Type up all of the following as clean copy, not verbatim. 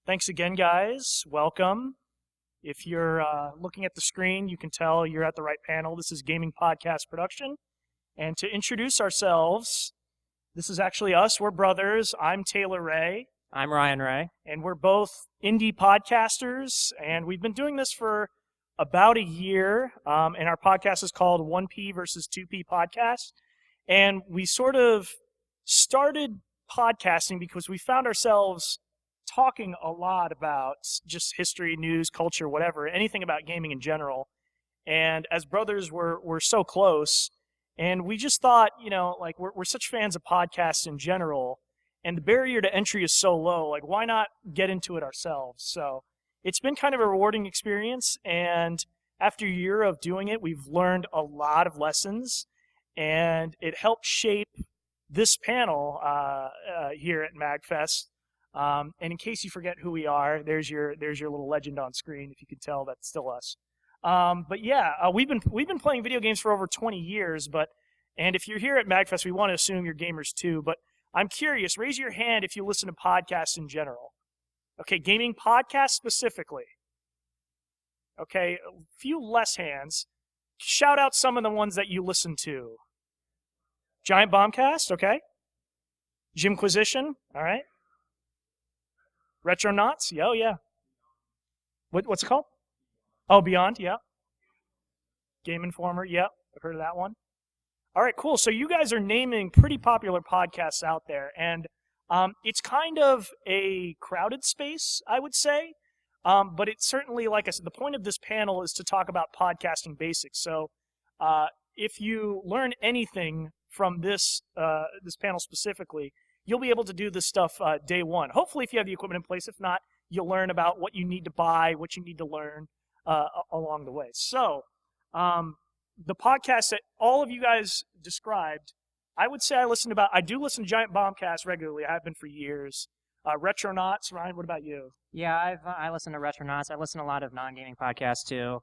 Thanks again, guys. Welcome. If you're looking at the screen, you can tell you're at the right panel. This is Gaming Podcast Production. And to introduce ourselves, this is actually us. We're brothers. I'm Taylor Ray. I'm Ryan Ray. And we're both indie podcasters. And we've been doing this for about a year. And our podcast is called 1P versus 2P Podcast. And we sort of started podcasting because we found ourselves talking a lot about just history, news, culture, whatever, anything about gaming in general. And as brothers, we're so close. And we just thought, you know, like we're such fans of podcasts in general, and the barrier to entry is so low, like why not get into it ourselves? So it's been kind of a rewarding experience. And after a year of doing it, we've learned a lot of lessons, and it helped shape this panel here at MAGFest. And in case you forget who we are, there's your little legend on screen. If you can tell, that's still us. But yeah, we've been playing video games for over 20 years. And if you're here at MAGFest, we want to assume you're gamers too. But I'm curious. Raise your hand if you listen to podcasts in general. Okay, gaming podcasts specifically. Okay, a few less hands. Shout out some of the ones that you listen to. Giant Bombcast. Okay. Jimquisition. All right. Retronauts? Oh, yeah. What's it called? Oh, Beyond, yeah. Game Informer, yeah. I've heard of that one. All right, cool. So you guys are naming pretty popular podcasts out there, and it's kind of a crowded space, I would say. But it's certainly, like I said, the point of this panel is to talk about podcasting basics. So if you learn anything from this panel specifically, you'll be able to do this stuff day one. Hopefully, if you have the equipment in place. If not, you'll learn about what you need to buy, what you need to learn along the way. So the podcast that all of you guys described, I would say I do listen to Giant Bombcast regularly. I have been for years. Retronauts, Ryan, what about you? Yeah, I listen to Retronauts. I listen to a lot of non-gaming podcasts too.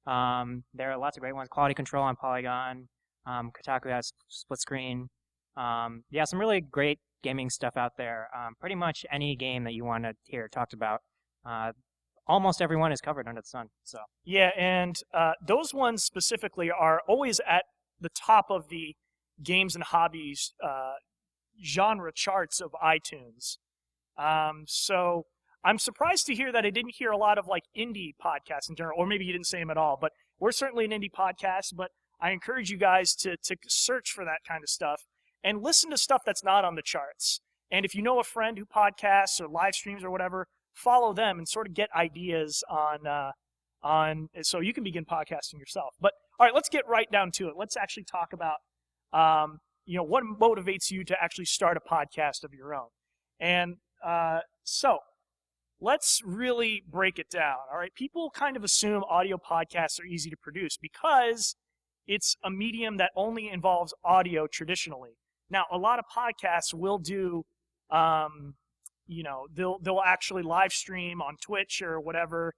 There are lots of great ones. Quality Control on Polygon. Kotaku has Split Screen. Yeah, some really great gaming stuff out there. Pretty much any game that you want to hear talked about, almost everyone is covered under the sun. So yeah, and those ones specifically are always at the top of the games and hobbies genre charts of iTunes. So I'm surprised to hear that I didn't hear a lot of like indie podcasts in general, or maybe you didn't say them at all. But we're certainly an indie podcast. But I encourage you guys to search for that kind of stuff. And listen to stuff that's not on the charts. And if you know a friend who podcasts or live streams or whatever, follow them and sort of get ideas on so you can begin podcasting yourself. But all right, let's get right down to it. Let's actually talk about what motivates you to actually start a podcast of your own. And so let's really break it down. All right, people kind of assume audio podcasts are easy to produce because it's a medium that only involves audio traditionally. Now, a lot of podcasts will do, they'll actually live stream on Twitch or whatever,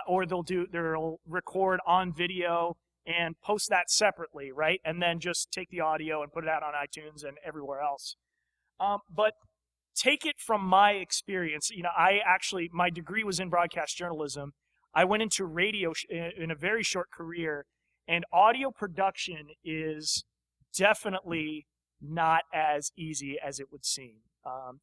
or they'll record on video and post that separately, right? And then just take the audio and put it out on iTunes and everywhere else. But take it from my experience. My degree was in broadcast journalism. I went into radio in a very short career, and audio production is definitely not as easy as it would seem.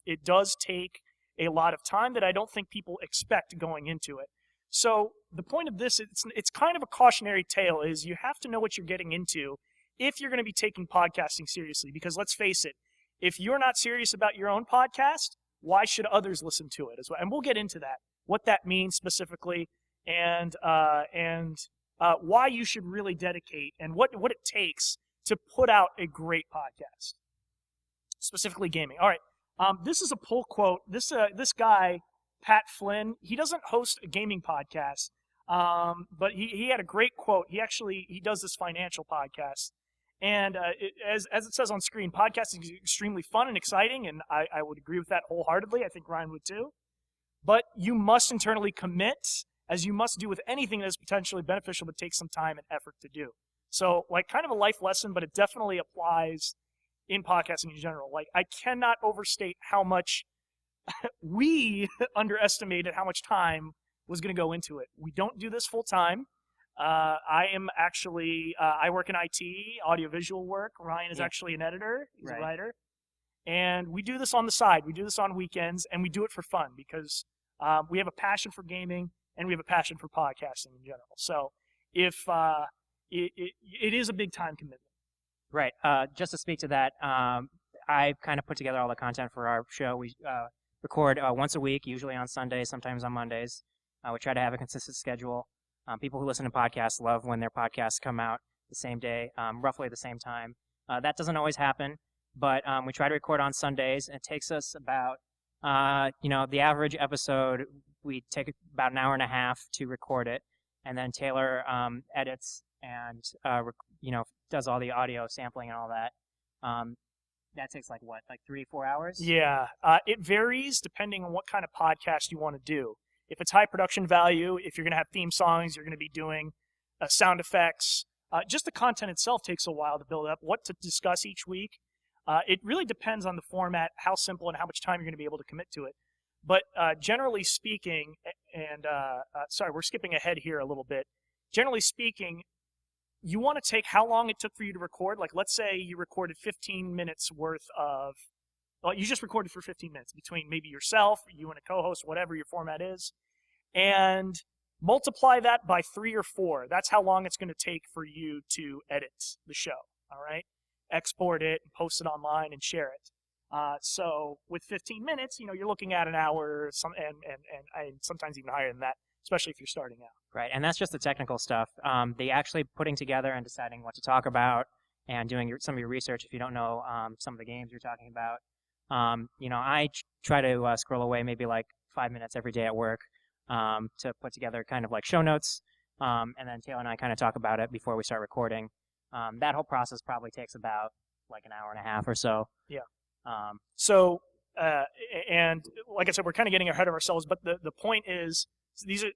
It does take a lot of time that I don't think people expect going into it. So the point of this, it's kind of a cautionary tale, is you have to know what you're getting into if you're going to be taking podcasting seriously. Because let's face it, if you're not serious about your own podcast, why should others listen to it as well? And we'll get into that, what that means specifically, and why you should really dedicate and what it takes to put out a great podcast, specifically gaming. All right, this is a pull quote. This guy, Pat Flynn, he doesn't host a gaming podcast, but he had a great quote. He does this financial podcast, and as it says on screen, podcasting is extremely fun and exciting, and I would agree with that wholeheartedly. I think Ryan would too. But you must internally commit, as you must do with anything that is potentially beneficial but takes some time and effort to do. So, like, kind of a life lesson, but it definitely applies in podcasting in general. Like, I cannot overstate how much we underestimated how much time was going to go into it. We don't do this full time. I am actually, I work in IT, audiovisual work. Ryan is actually an editor. He's a writer. And we do this on the side. We do this on weekends, and we do it for fun because we have a passion for gaming and we have a passion for podcasting in general. So if it is a big time commitment. Right. Just to speak to that, I kind of put together all the content for our show. We record once a week, usually on Sundays, sometimes on Mondays. We try to have a consistent schedule. People who listen to podcasts love when their podcasts come out the same day, roughly the same time. That doesn't always happen, but we try to record on Sundays. It takes us about, the average episode, we take about an hour and a half to record it, and then Taylor edits and, does all the audio sampling and all that. That takes like 3-4 hours? Yeah, it varies depending on what kind of podcast you want to do. If it's high production value, if you're going to have theme songs, you're going to be doing sound effects. Just the content itself takes a while to build up. What to discuss each week, it really depends on the format, how simple and how much time you're going to be able to commit to it. But generally speaking, and sorry, we're skipping ahead here a little bit. Generally speaking, you want to take how long it took for you to record. Like, let's say you recorded 15 minutes worth of, well, you just recorded for 15 minutes between maybe yourself, you and a co-host, whatever your format is, and multiply that by 3 or 4. That's how long it's going to take for you to edit the show, all right? Export it, post it online, and share it. So with 15 minutes, you're looking at an hour, and sometimes even higher than that, especially if you're starting out. Right, and that's just the technical stuff. The actually putting together and deciding what to talk about and doing some of your research if you don't know some of the games you're talking about. I try to scroll away maybe like 5 minutes every day at work to put together kind of like show notes, and then Taylor and I kind of talk about it before we start recording. That whole process probably takes about like an hour and a half or so. Yeah. And like I said, we're kind of getting ahead of ourselves, but the point is,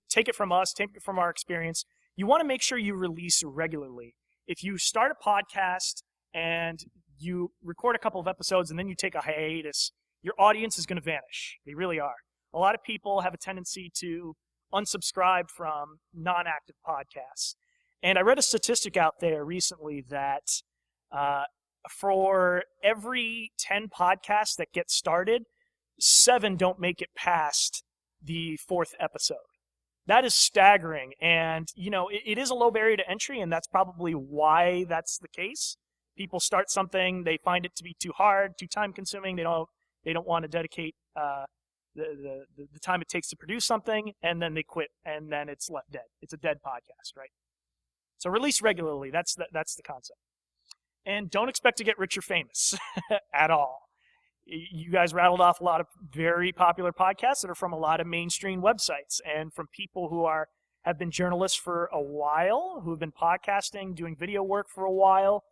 take it from us, take it from our experience. You want to make sure you release regularly. If you start a podcast and you record a couple of episodes and then you take a hiatus, your audience is going to vanish. They really are. A lot of people have a tendency to unsubscribe from non-active podcasts. And I read a statistic out there recently that for every 10 podcasts that get started, 7 don't make it past the 4th episode. That is staggering. And, it is a low barrier to entry, and that's probably why that's the case. People start something, they find it to be too hard, too time-consuming. They don't want to dedicate the time it takes to produce something, and then they quit, and then it's left dead. It's a dead podcast, right? So release regularly. That's the concept. And don't expect to get rich or famous at all. You guys rattled off a lot of very popular podcasts that are from a lot of mainstream websites and from people who have been journalists for a while, who have been podcasting, doing video work for a while,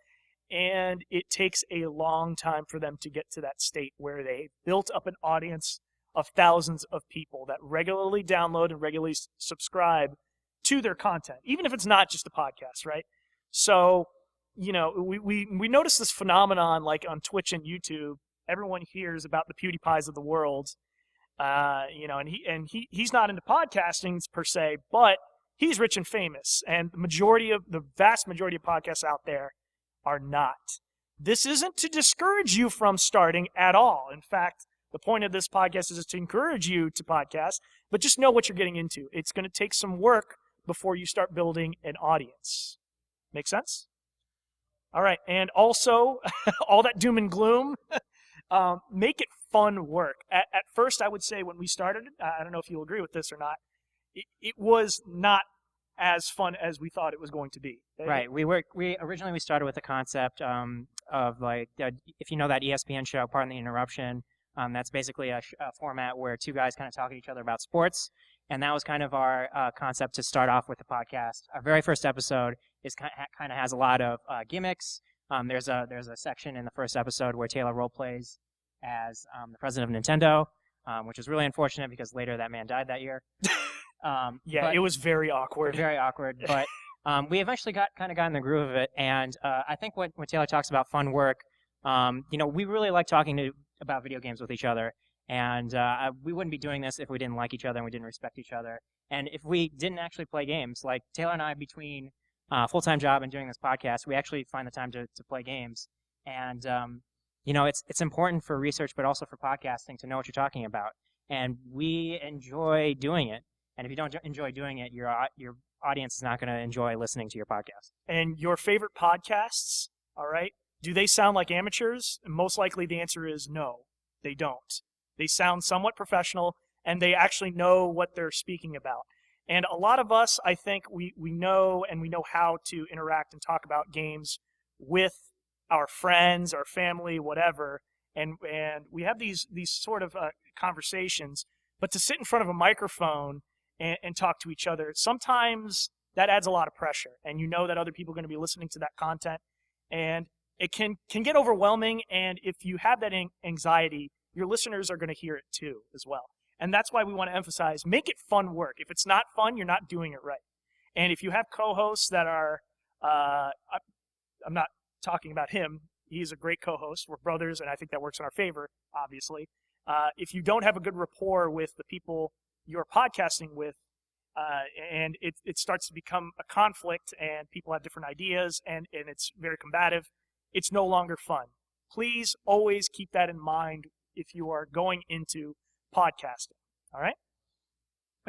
and it takes a long time for them to get to that state where they built up an audience of thousands of people that regularly download and regularly subscribe to their content, even if it's not just a podcast, right? So, we notice this phenomenon like on Twitch and YouTube. Everyone hears about the PewDiePies of the world, and he's not into podcasting per se, but he's rich and famous, and the vast majority of podcasts out there are not. This isn't to discourage you from starting at all. In fact, the point of this podcast is to encourage you to podcast, but just know what you're getting into. It's going to take some work before you start building an audience. Make sense? All right, and also, all that doom and gloom, make it fun work. At first, I would say when we started, I don't know if you'll agree with this or not, it was not as fun as we thought it was going to be. Right. We originally started with the concept of like, if you know that ESPN show, Pardon the Interruption, that's basically a format where two guys kind of talk to each other about sports. And that was kind of our concept to start off with the podcast. Our very first episode is kind of has a lot of gimmicks. There's a section in the first episode where Taylor role plays as the president of Nintendo, which is really unfortunate because later that man died that year. It was very awkward. Very awkward. But we eventually got in the groove of it, and I think when Taylor talks about fun work, we really like talking about video games with each other, and we wouldn't be doing this if we didn't like each other and we didn't respect each other, and if we didn't actually play games. Like Taylor and I, between full-time job and doing this podcast, we actually find the time to play games, and it's important for research, but also for podcasting to know what you're talking about, and we enjoy doing it. And if you don't enjoy doing it, your audience is not going to enjoy listening to your podcast. And your favorite podcasts, all right, do they sound like amateurs? Most likely the answer is no, they don't. They sound somewhat professional, and they actually know what they're speaking about. And a lot of us, I think, we know, and we know how to interact and talk about games with our friends, our family, whatever. And we have these sort of conversations. But to sit in front of a microphone and talk to each other, sometimes that adds a lot of pressure, and you know that other people are going to be listening to that content, and it can get overwhelming, and if you have that anxiety, your listeners are going to hear it too as well. And that's why we want to emphasize, make it fun work. If it's not fun, you're not doing it right. And if you have co-hosts that are, I'm not talking about him, he's a great co-host, we're brothers, and I think that works in our favor, obviously. If you don't have a good rapport with the people you're podcasting with, and it starts to become a conflict, and people have different ideas, and it's very combative, it's no longer fun. Please always keep that in mind if you are going into podcasting. All right?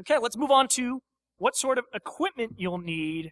Okay, let's move on to what sort of equipment you'll need.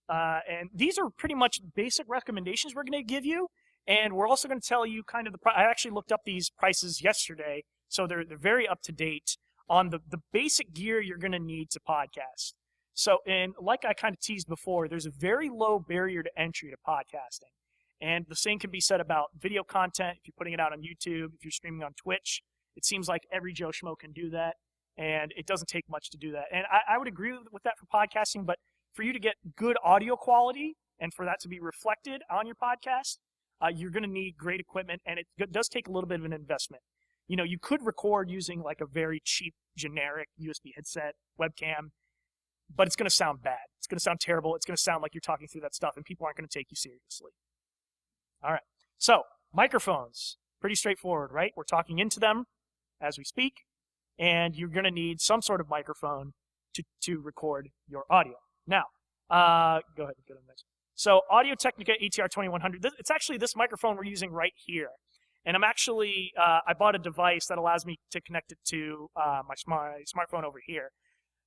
And these are pretty much basic recommendations we're going to give you. And we're also going to tell you kind of I actually looked up these prices yesterday, so they're very up to date on the basic gear you're going to need to podcast. So, and like I kind of teased before, there's a very low barrier to entry to podcasting. And the same can be said about video content. If you're putting it out on YouTube, if you're streaming on Twitch, it seems like every Joe Schmo can do that. And it doesn't take much to do that. And I would agree with that for podcasting, but for you to get good audio quality and for that to be reflected on your podcast, you're going to need great equipment, and it does take a little bit of an investment. You could record using like a very cheap, generic USB headset, webcam, but it's going to sound bad. It's going to sound terrible. It's going to sound like you're talking through that stuff, and people aren't going to take you seriously. All right. So, microphones. Pretty straightforward, right? We're talking into them as we speak, and you're going to need some sort of microphone to record your audio. Now, go ahead and go to the next one. So, Audio-Technica ATR 2100. It's actually this microphone we're using right here. And I'm actually, I bought a device that allows me to connect it to my smartphone over here.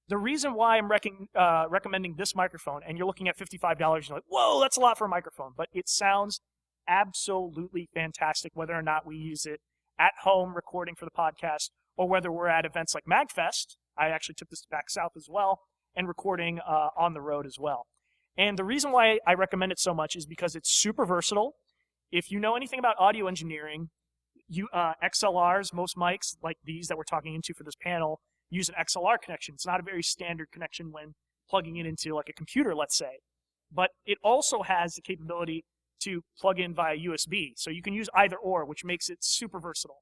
The reason why I'm recommending this microphone, and you're looking at $55, you're like, whoa, that's a lot for a microphone. But it sounds absolutely fantastic, whether or not we use it at home recording for the podcast, or whether we're at events like MAGFest. I actually took this back south as well, and recording on the road as well. And the reason why I recommend it so much is because it's super versatile. If you know anything about audio engineering, XLRs, most mics like these that we're talking into for this panel, use an XLR connection. It's not a very standard connection when plugging it into like a computer, let's say. But it also has the capability to plug in via USB. So you can use either or, which makes it super versatile.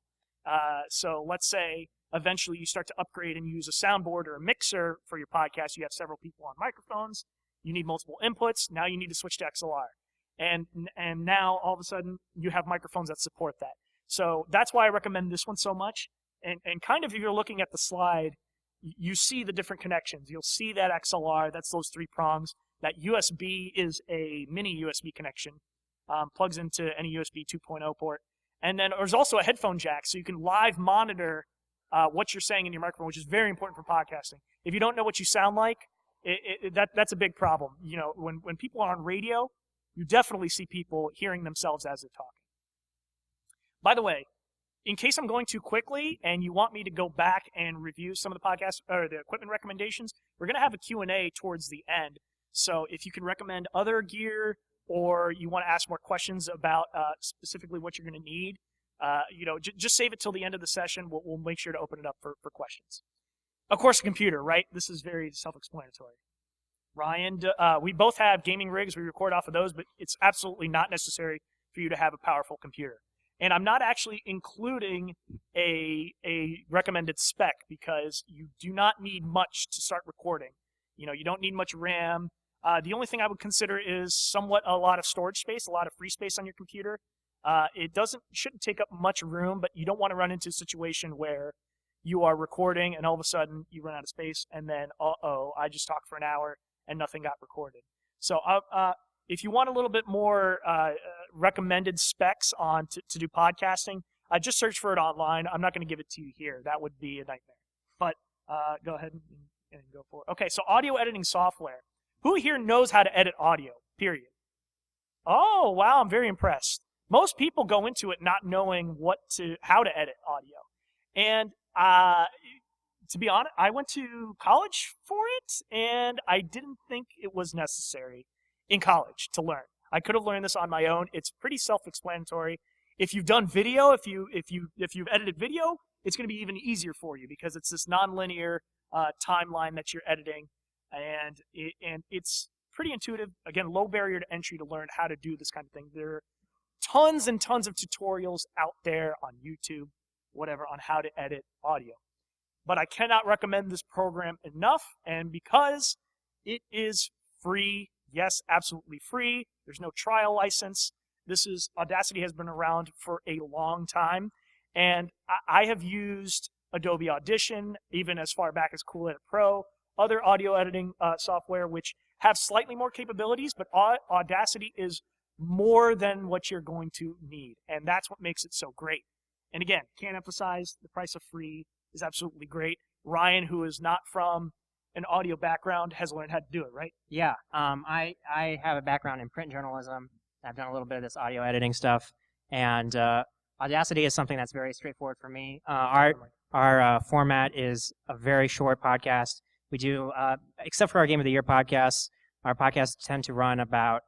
So let's say eventually you start to upgrade and use a soundboard or a mixer for your podcast. You have several people on microphones. You need multiple inputs. Now you need to switch to XLR. And now all of a sudden you have microphones that support that. So that's why I recommend this one so much. And kind of if you're looking at the slide, you see the different connections. You'll see that XLR, that's those 3 prongs. That USB is a mini USB connection, plugs into any USB 2.0 port. And then there's also a headphone jack, so you can live monitor what you're saying in your microphone, which is very important for podcasting. If you don't know what you sound like, that's a big problem. When people are on radio, you definitely see people hearing themselves as they're talking. By the way, in case I'm going too quickly and you want me to go back and review some of the podcast or the equipment recommendations, we're going to have a Q&A towards the end. So if you can recommend other gear or you want to ask more questions about specifically what you're going to need, just save it till the end of the session. We'll make sure to open it up for questions. Of course, a computer, right? This is very self-explanatory. Ryan, we both have gaming rigs. We record off of those, but it's absolutely not necessary for you to have a powerful computer. And I'm not actually including a recommended spec because you do not need much to start recording. You don't need much RAM. The only thing I would consider is somewhat a lot of storage space, a lot of free space on your computer. It shouldn't take up much room, but you don't want to run into a situation where you are recording and all of a sudden you run out of space, and then, I just talked for an hour and nothing got recorded. So if you want a little bit more recommended specs on to do podcasting, just search for it online. I'm not going to give it to you here. That would be a nightmare. But go ahead and go for it. Okay, so audio editing software. Who here knows how to edit audio, period? Oh, wow, I'm very impressed. Most people go into it not knowing how to edit audio. And to be honest, I went to college for it, and I didn't think it was necessary in college to learn. I could have learned this on my own. It's pretty self-explanatory. If you've done video, if you've edited video, it's going to be even easier for you because it's this nonlinear timeline that you're editing, and it's pretty intuitive. Again, low barrier to entry to learn how to do this kind of thing. There are tons and tons of tutorials out there on YouTube, whatever, on how to edit audio. But I cannot recommend this program enough, and because it is free, yes, absolutely free. There's no trial license. Audacity has been around for a long time, and I have used Adobe Audition, even as far back as Cool Edit Pro, other audio editing software which have slightly more capabilities, but Audacity is more than what you're going to need, and that's what makes it so great. And again, can't emphasize the price of free is absolutely great. Ryan, who is not from an audio background, has learned how to do it, right? Yeah, I have a background in print journalism. I've done a little bit of this audio editing stuff, and Audacity is something that's very straightforward for me. Our format is a very short podcast. We do, except for our Game of the Year podcasts, our podcasts tend to run about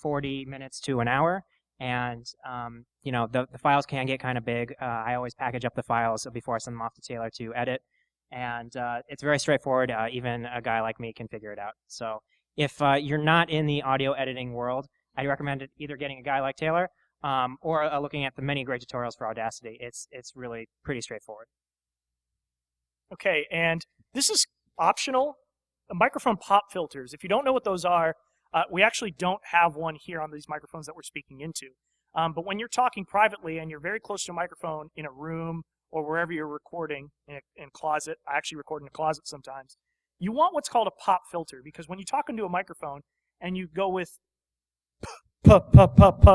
40 minutes to an hour, and the files can get kind of big. I always package up the files before I send them off to Taylor to edit, and it's very straightforward. Even a guy like me can figure it out. So if you're not in the audio editing world, I recommend either getting a guy like Taylor or looking at the many great tutorials for Audacity. It's really pretty straightforward. Okay, and this is optional. Microphone pop filters. If you don't know what those are, we actually don't have one here on these microphones that we're speaking into. But when you're talking privately and you're very close to a microphone in a room or wherever you're recording, in a closet, I actually record in a closet sometimes, you want what's called a pop filter, because when you talk into a microphone and you go with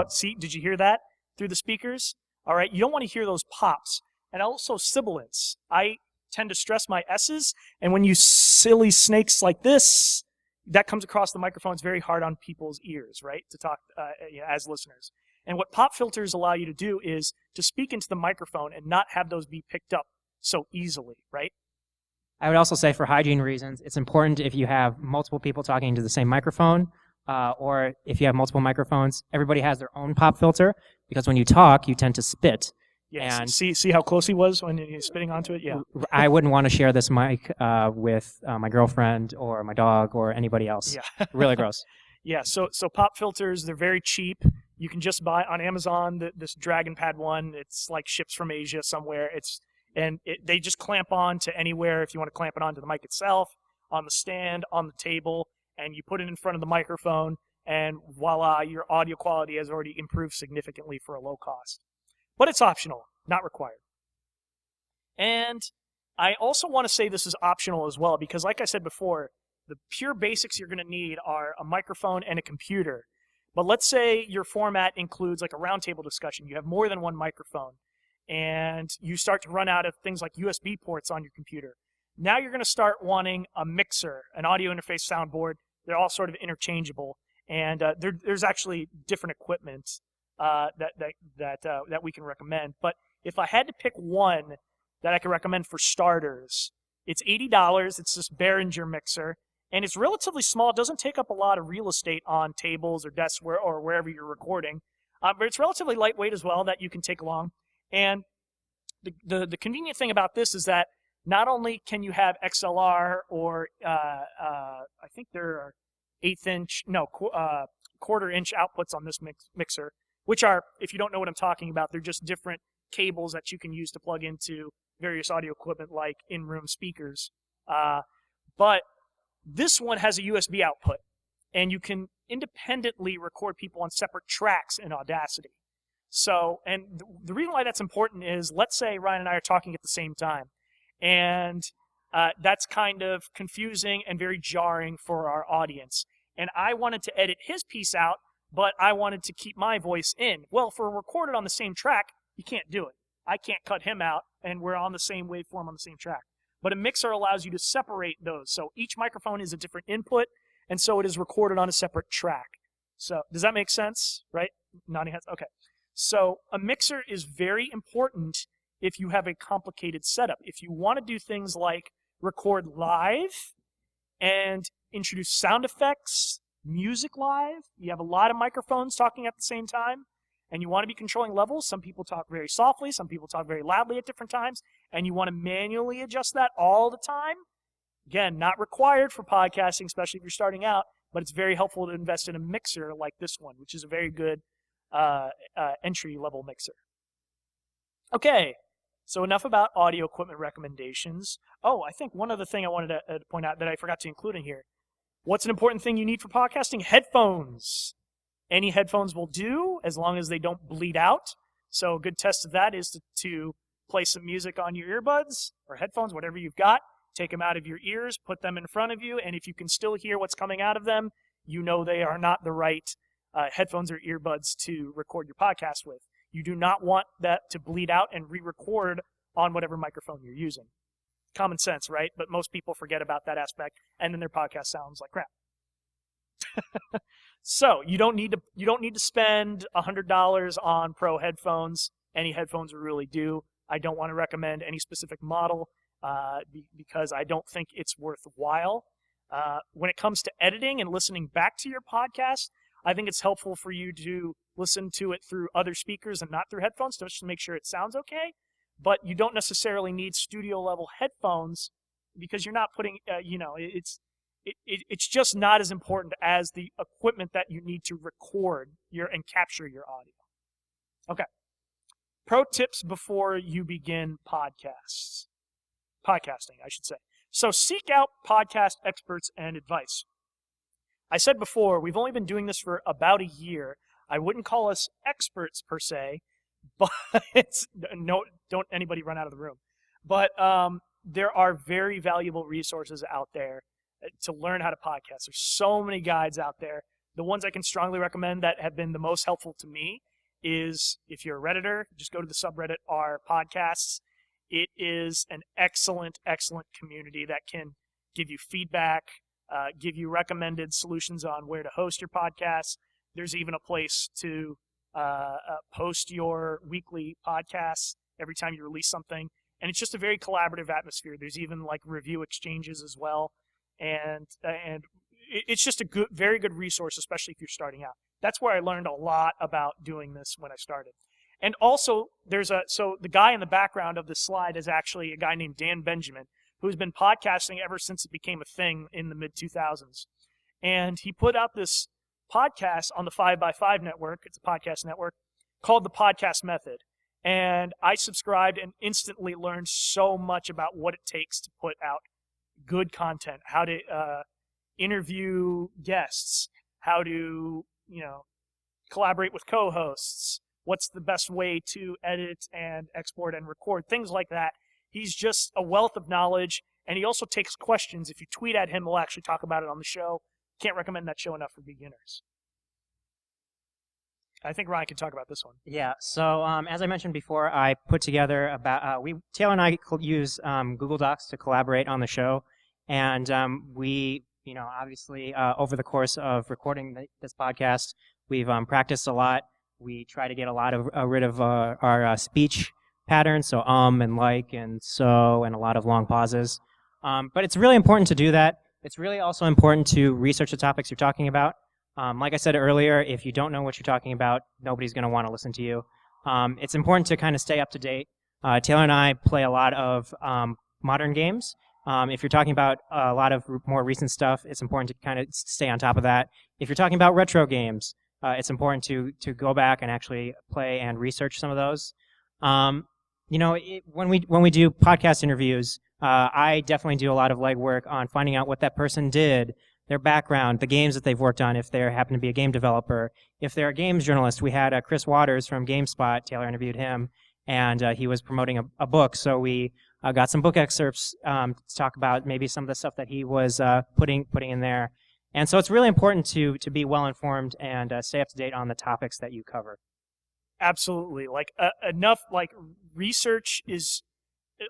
see, did you hear that through the speakers? All right, you don't want to hear those pops. And also sibilance. I tend to stress my S's, and when you silly snakes like this, that comes across the microphone. It's very hard on people's ears, right, to talk as listeners. And what pop filters allow you to do is to speak into the microphone and not have those be picked up so easily, right? I would also say for hygiene reasons, it's important if you have multiple people talking into the same microphone, or if you have multiple microphones, everybody has their own pop filter, because when you talk, you tend to spit. Yes. And see how close he was when he was spitting onto it? Yeah. I wouldn't want to share this mic with my girlfriend or my dog or anybody else. Yeah. Really gross. Yeah, so pop filters, they're very cheap. You can just buy on Amazon this Dragonpad one. It's like ships from Asia somewhere. They just clamp on to anywhere if you want to clamp it onto the mic itself, on the stand, on the table, and you put it in front of the microphone, and voila, your audio quality has already improved significantly for a low cost. But it's optional, not required. And I also want to say this is optional as well, because like I said before, the pure basics you're going to need are a microphone and a computer. But let's say your format includes like a roundtable discussion. You have more than one microphone, and you start to run out of things like USB ports on your computer. Now you're going to start wanting a mixer, an audio interface soundboard. They're all sort of interchangeable, and there's actually different equipment that we can recommend. But if I had to pick one that I could recommend for starters, it's $80. It's this Behringer mixer, and it's relatively small. It doesn't take up a lot of real estate on tables or desks or wherever you're recording, but it's relatively lightweight as well that you can take along. And the convenient thing about this is that not only can you have XLR or I think there are quarter-inch outputs on this mixer, which are, if you don't know what I'm talking about, they're just different cables that you can use to plug into various audio equipment like in-room speakers. But this one has a USB output. and you can independently record people on separate tracks in Audacity. So, and the reason why that's important is, let's say Ryan and I are talking at the same time, and that's kind of confusing and very jarring for our audience. And I wanted to edit his piece out, but I wanted to keep my voice in. Well, if we're recorded on the same track, you can't do it. I can't cut him out, and we're on the same waveform on the same track. But a mixer allows you to separate those. So each microphone is a different input, and so it is recorded on a separate track. So does that make sense, right? Nodding heads? Okay. So a mixer is very important if you have a complicated setup. If you want to do things like record live and introduce sound effects, music live, you have a lot of microphones talking at the same time, and you want to be controlling levels. Some people talk very softly, some people talk very loudly at different times, and you want to manually adjust that all the time. Again, not required for podcasting, especially if you're starting out, but it's very helpful to invest in a mixer like this one, which is a very good entry-level mixer. Okay, so enough about audio equipment recommendations. Oh, I think one other thing I wanted to point out that I forgot to include in here. What's an important thing you need for podcasting? Headphones. Any headphones will do, as long as they don't bleed out. So a good test of that is to play some music on your earbuds or headphones, whatever you've got. Take them out of your ears, put them in front of you, and if you can still hear what's coming out of them, you know they are not the right headphones or earbuds to record your podcast with. You do not want that to bleed out and re-record on whatever microphone you're using. Common sense, right? But most people forget about that aspect, and then their podcast sounds like crap. So you don't need to spend $100 on pro headphones. Any headphones will really do. I don't want to recommend any specific model because I don't think it's worthwhile. When it comes to editing and listening back to your podcast, I think it's helpful for you to listen to it through other speakers and not through headphones just to make sure it sounds okay. But you don't necessarily need studio level headphones because you're not putting, it's just not as important as the equipment that you need to record and capture your audio. Okay. Pro tips before you begin podcasting, I should say. So seek out podcast experts and advice. I said before, we've only been doing this for about a year. I wouldn't call us experts per se, but don't anybody run out of the room. But there are very valuable resources out there to learn how to podcast. There's so many guides out there. The ones I can strongly recommend that have been the most helpful to me is, if you're a Redditor, just go to the subreddit r/podcasts. It is an excellent, excellent community that can give you feedback, give you recommended solutions on where to host your podcasts. There's even a place to post your weekly podcasts every time you release something. And it's just a very collaborative atmosphere. There's even like review exchanges as well. And it's just a very good resource, especially if you're starting out. That's where I learned a lot about doing this when I started. And also, so the guy in the background of this slide is actually a guy named Dan Benjamin, who's been podcasting ever since it became a thing in the mid-2000s. And he put out this podcast on the 5x5 network, it's a podcast network, called The Podcast Method. And I subscribed and instantly learned so much about what it takes to put out good content, how to interview guests, how to, collaborate with co-hosts, what's the best way to edit and export and record, things like that. He's just a wealth of knowledge, and he also takes questions. If you tweet at him, we'll actually talk about it on the show. Can't recommend that show enough for beginners. I think Ryan can talk about this one. Yeah, so as I mentioned before, I put together Taylor and I use Google Docs to collaborate on the show, and we, obviously over the course of recording this podcast, we've practiced a lot. We try to get a lot of rid of our speech patterns, so and like and so, and a lot of long pauses. But it's really important to do that. It's really also important to research the topics you're talking about. Like I said earlier, if you don't know what you're talking about, nobody's going to want to listen to you. It's important to kind of stay up to date. Taylor and I play a lot of modern games. If you're talking about a lot of more recent stuff, it's important to kind of stay on top of that. If you're talking about retro games, it's important to go back and actually play and research some of those. When we do podcast interviews, I definitely do a lot of legwork on finding out what that person did their background, the games that they've worked on, if they happen to be a game developer. If they're a games journalist, we had Chris Waters from GameSpot. Taylor interviewed him, and he was promoting a book. So we got some book excerpts to talk about maybe some of the stuff that he was putting in there. And so it's really important to be well informed and stay up to date on the topics that you cover. Absolutely. Like enough, like research is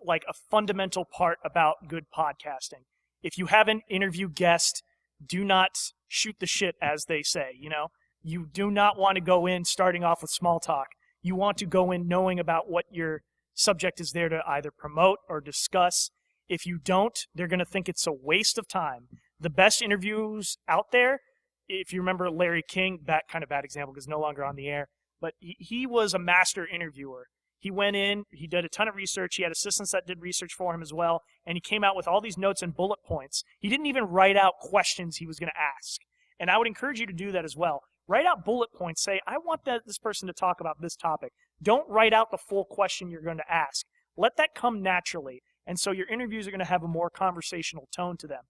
like a fundamental part about good podcasting. If you have an interview guest, do not shoot the shit, as they say. You know, you do not want to go in starting off with small talk. You want to go in knowing about what your subject is there to either promote or discuss. If you don't, they're going to think it's a waste of time. The best interviews out there, if you remember Larry King, that kind of bad example because no longer on the air, but he was a master interviewer. He went in, he did a ton of research, he had assistants that did research for him as well, and he came out with all these notes and bullet points. He didn't even write out questions he was going to ask. And I would encourage you to do that as well. Write out bullet points. Say, I want this person to talk about this topic. Don't write out the full question you're going to ask. Let that come naturally. And so your interviews are going to have a more conversational tone to them.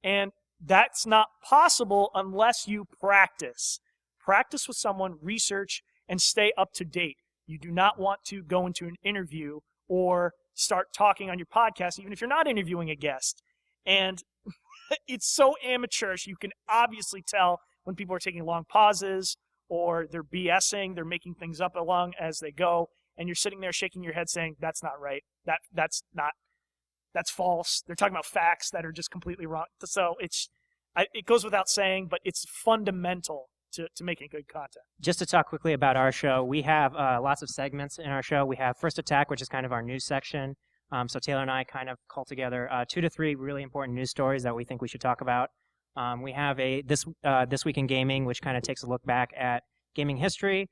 And that's not possible unless you practice. Practice with someone, research, and stay up to date. You do not want to go into an interview or start talking on your podcast, even if you're not interviewing a guest. And it's so amateurish. You can obviously tell when people are taking long pauses or they're BSing, they're making things up along as they go, and you're sitting there shaking your head saying, that's not right. That's false. They're talking about facts that are just completely wrong. So it goes without saying, but it's fundamental to making good content. Just to talk quickly about our show, we have lots of segments in our show. We have First Attack, which is kind of our news section. So Taylor and I kind of call together 2 to 3 really important news stories that we think we should talk about. We have This Week in Gaming, which kind of takes a look back at gaming history.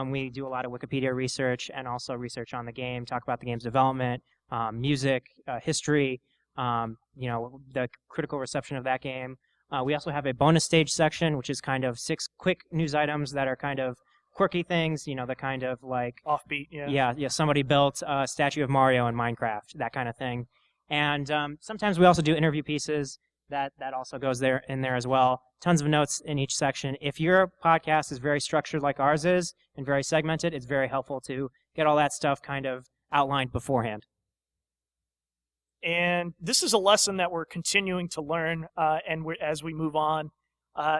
We do a lot of Wikipedia research and also research on the game, talk about the game's development, music, history, the critical reception of that game. We also have a bonus stage section, which is kind of 6 quick news items that are kind of quirky things, the kind of like offbeat, yeah. Somebody built a statue of Mario in Minecraft, that kind of thing. And sometimes we also do interview pieces that also goes in there as well. Tons of notes in each section. If your podcast is very structured like ours is and very segmented, it's very helpful to get all that stuff kind of outlined beforehand. And this is a lesson that we're continuing to learn, as we move on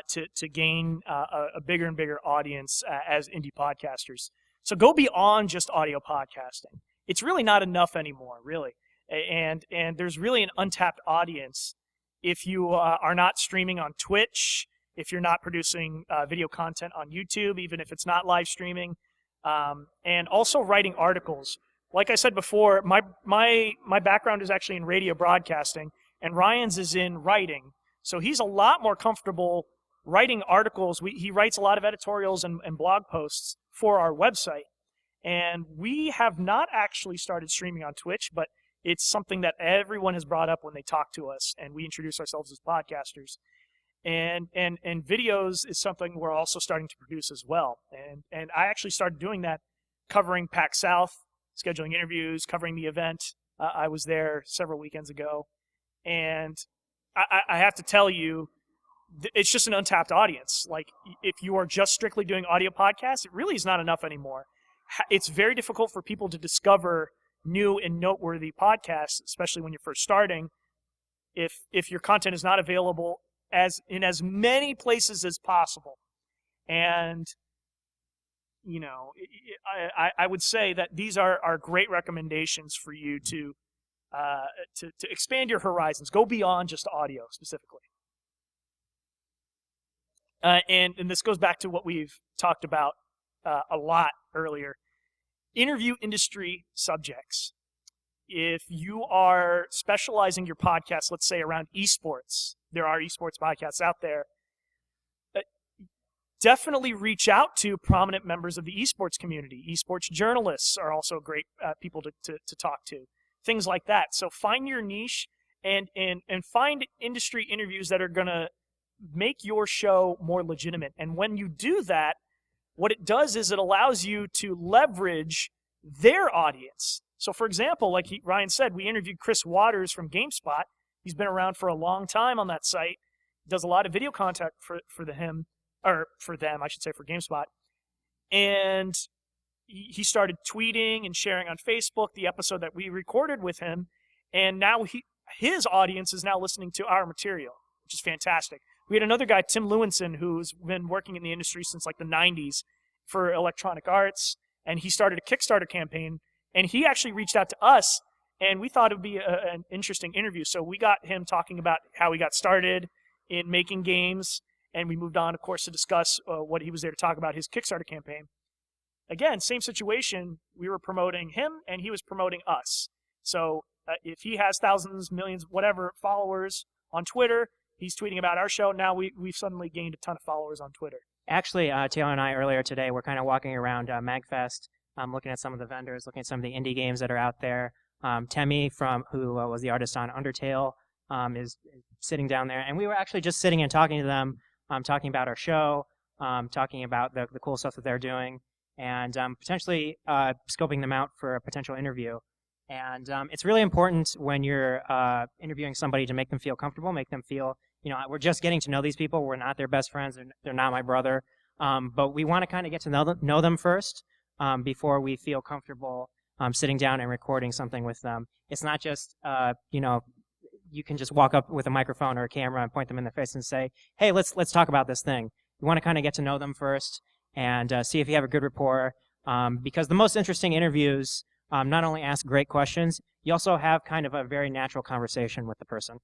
to gain a bigger and bigger audience as indie podcasters. So go beyond just audio podcasting. It's really not enough anymore, really. And there's really an untapped audience if you are not streaming on Twitch, if you're not producing video content on YouTube, even if it's not live streaming, and also writing articles. Like I said before, my background is actually in radio broadcasting, and Ryan's is in writing. So he's a lot more comfortable writing articles. He writes a lot of editorials and blog posts for our website. And we have not actually started streaming on Twitch, but it's something that everyone has brought up when they talk to us, and we introduce ourselves as podcasters. And videos is something we're also starting to produce as well. And I actually started doing that, covering PAX South, scheduling interviews, covering the event. I was there several weekends ago. And I have to tell you, it's just an untapped audience. Like, if you are just strictly doing audio podcasts, it really is not enough anymore. It's very difficult for people to discover new and noteworthy podcasts, especially when you're first starting, if your content is not available in as many places as possible. And I would say that these are great recommendations for you to expand your horizons. Go beyond just audio specifically. And this goes back to what we've talked about a lot earlier. Interview industry subjects. If you are specializing your podcast, let's say around esports, there are esports podcasts out there, definitely reach out to prominent members of the esports community. Esports journalists are also great people to talk to. Things like that. So find your niche and find industry interviews that are going to make your show more legitimate. And when you do that, what it does is it allows you to leverage their audience. So, for example, like Ryan said, we interviewed Chris Waters from GameSpot. He's been around for a long time on that site. does a lot of video content for them, I should say, for GameSpot. And he started tweeting and sharing on Facebook the episode that we recorded with him, and now his audience is now listening to our material, which is fantastic. We had another guy, Tim Lewinson, who's been working in the industry since like the 90s for Electronic Arts, and he started a Kickstarter campaign, and he actually reached out to us, and we thought it would be an interesting interview. So we got him talking about how he got started in making games, and we moved on, of course, to discuss what he was there to talk about, his Kickstarter campaign. Again, same situation. We were promoting him, and he was promoting us. So if he has thousands, millions, whatever followers on Twitter, he's tweeting about our show. Now we've suddenly gained a ton of followers on Twitter. Actually, Taylor and I earlier today were kind of walking around MAGFest, looking at some of the vendors, looking at some of the indie games that are out there. Temi, who was the artist on Undertale, is sitting down there, and we were actually just sitting and talking to them, talking about our show, talking about the cool stuff that they're doing, and potentially scoping them out for a potential interview. And it's really important when you're interviewing somebody to make them feel comfortable, make them feel, we're just getting to know these people. We're not their best friends. They're not my brother. But we want to kind of get to know them first before we feel comfortable sitting down and recording something with them. It's not just, you can just walk up with a microphone or a camera and point them in their face and say, hey, let's talk about this thing. You want to kind of get to know them first and see if you have a good rapport. Because the most interesting interviews not only ask great questions, you also have kind of a very natural conversation with the person.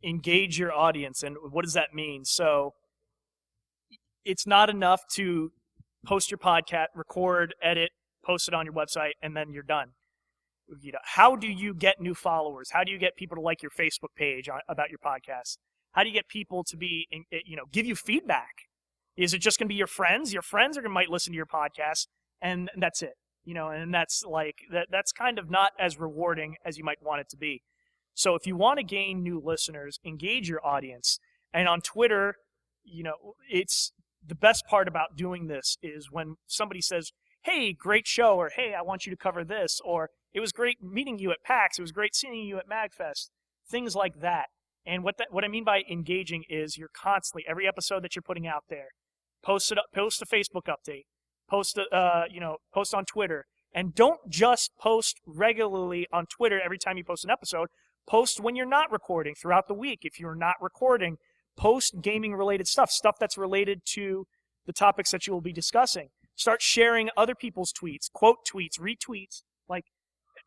Engage your audience, and what does that mean? So it's not enough to post your podcast, record, edit, post it on your website, and then you're done. How do you get new followers? How do you get people to like your Facebook page about your podcast? How do you get people to give you feedback? Is it just going to be your friends? Your friends might listen to your podcast, and that's it. And that's that's kind of not as rewarding as you might want it to be. So if you want to gain new listeners, engage your audience. And on Twitter, it's the best part about doing this is when somebody says, hey, great show, or hey, I want you to cover this, or it was great meeting you at PAX, it was great seeing you at MAGFest, things like that. And what I mean by engaging is you're constantly, every episode that you're putting out there, post a Facebook update, post on Twitter, and don't just post regularly on Twitter every time you post an episode. Post when you're not recording throughout the week. If you're not recording, post gaming-related stuff that's related to the topics that you will be discussing. Start sharing other people's tweets, quote tweets, retweets,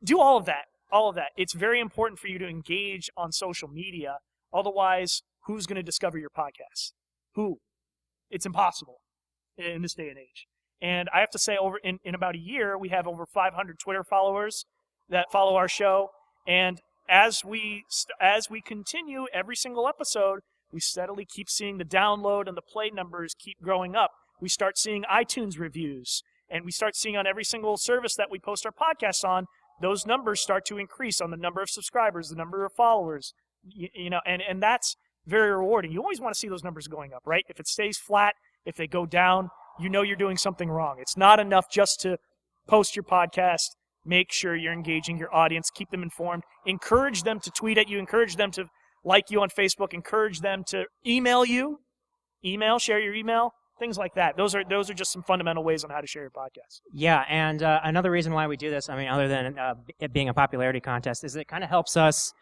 do all of that. It's very important for you to engage on social media. Otherwise, who's going to discover your podcast? Who? It's impossible in this day and age. And I have to say, in about a year, we have over 500 Twitter followers that follow our show. And as we continue every single episode, we steadily keep seeing the download and the play numbers keep growing up. We start seeing iTunes reviews, and we start seeing on every single service that we post our podcasts on, those numbers start to increase on the number of subscribers, the number of followers, and that's very rewarding. You always want to see those numbers going up, right? If it stays flat, if they go down, you're doing something wrong. It's not enough just to post your podcast. Make sure you're engaging your audience, keep them informed, encourage them to tweet at you, encourage them to like you on Facebook, encourage them to email you, share your email, things like that. Those are just some fundamental ways on how to share your podcast. Yeah, and another reason why we do this, other than it being a popularity contest, is it kind of helps us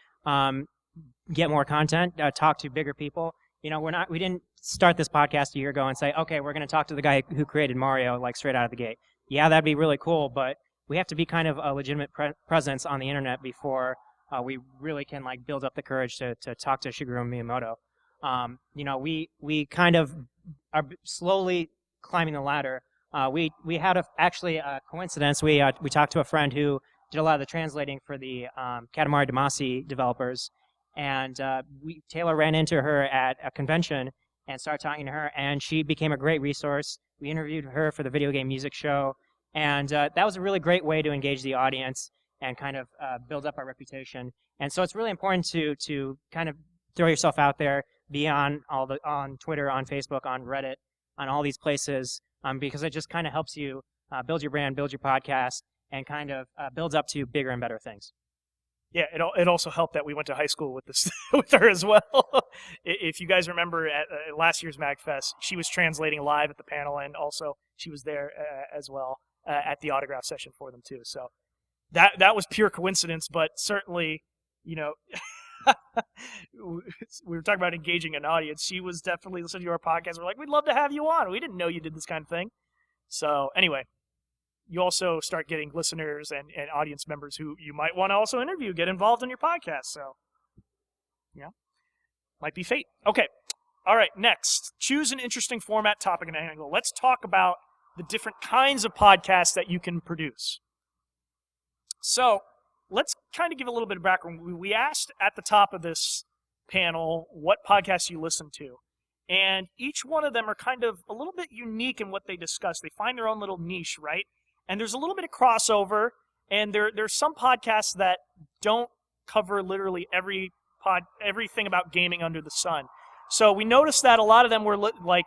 get more content, talk to bigger people. We didn't start this podcast a year ago and say, okay, we're going to talk to the guy who created Mario straight out of the gate. Yeah, that'd be really cool, but we have to be kind of a legitimate presence on the internet before we really can build up the courage to talk to Shigeru Miyamoto. We kind of are slowly climbing the ladder. We had actually a coincidence. We talked to a friend who did a lot of the translating for the Katamari Damacy developers, and Taylor ran into her at a convention and started talking to her, and she became a great resource. We interviewed her for the video game music show, and that was a really great way to engage the audience and kind of build up our reputation. And so it's really important to kind of throw yourself out there, be on Twitter, on Facebook, on Reddit, on all these places, because it just kind of helps you build your brand, build your podcast, and kind of builds up to bigger and better things. Yeah, it also helped that we went to high school with this with her as well. If you guys remember at last year's MAGFest, she was translating live at the panel, and also she was there as well at the autograph session for them too. So that was pure coincidence, but certainly, you know, we were talking about engaging an audience. She was definitely listening to our podcast. We're like, we'd love to have you on. We didn't know you did this kind of thing. So anyway, you also start getting listeners and audience members who you might want to also interview, get involved in your podcast. So, yeah, might be fate. Okay. All right. Next, choose an interesting format, topic, and angle. Let's talk about the different kinds of podcasts that you can produce. So let's kind of give a little bit of background. We asked at the top of this panel what podcasts you listen to. And each one of them are kind of a little bit unique in what they discuss. They find their own little niche, right? And there's a little bit of crossover, and there's some podcasts that don't cover literally everything about gaming under the sun. So we noticed that a lot of them were like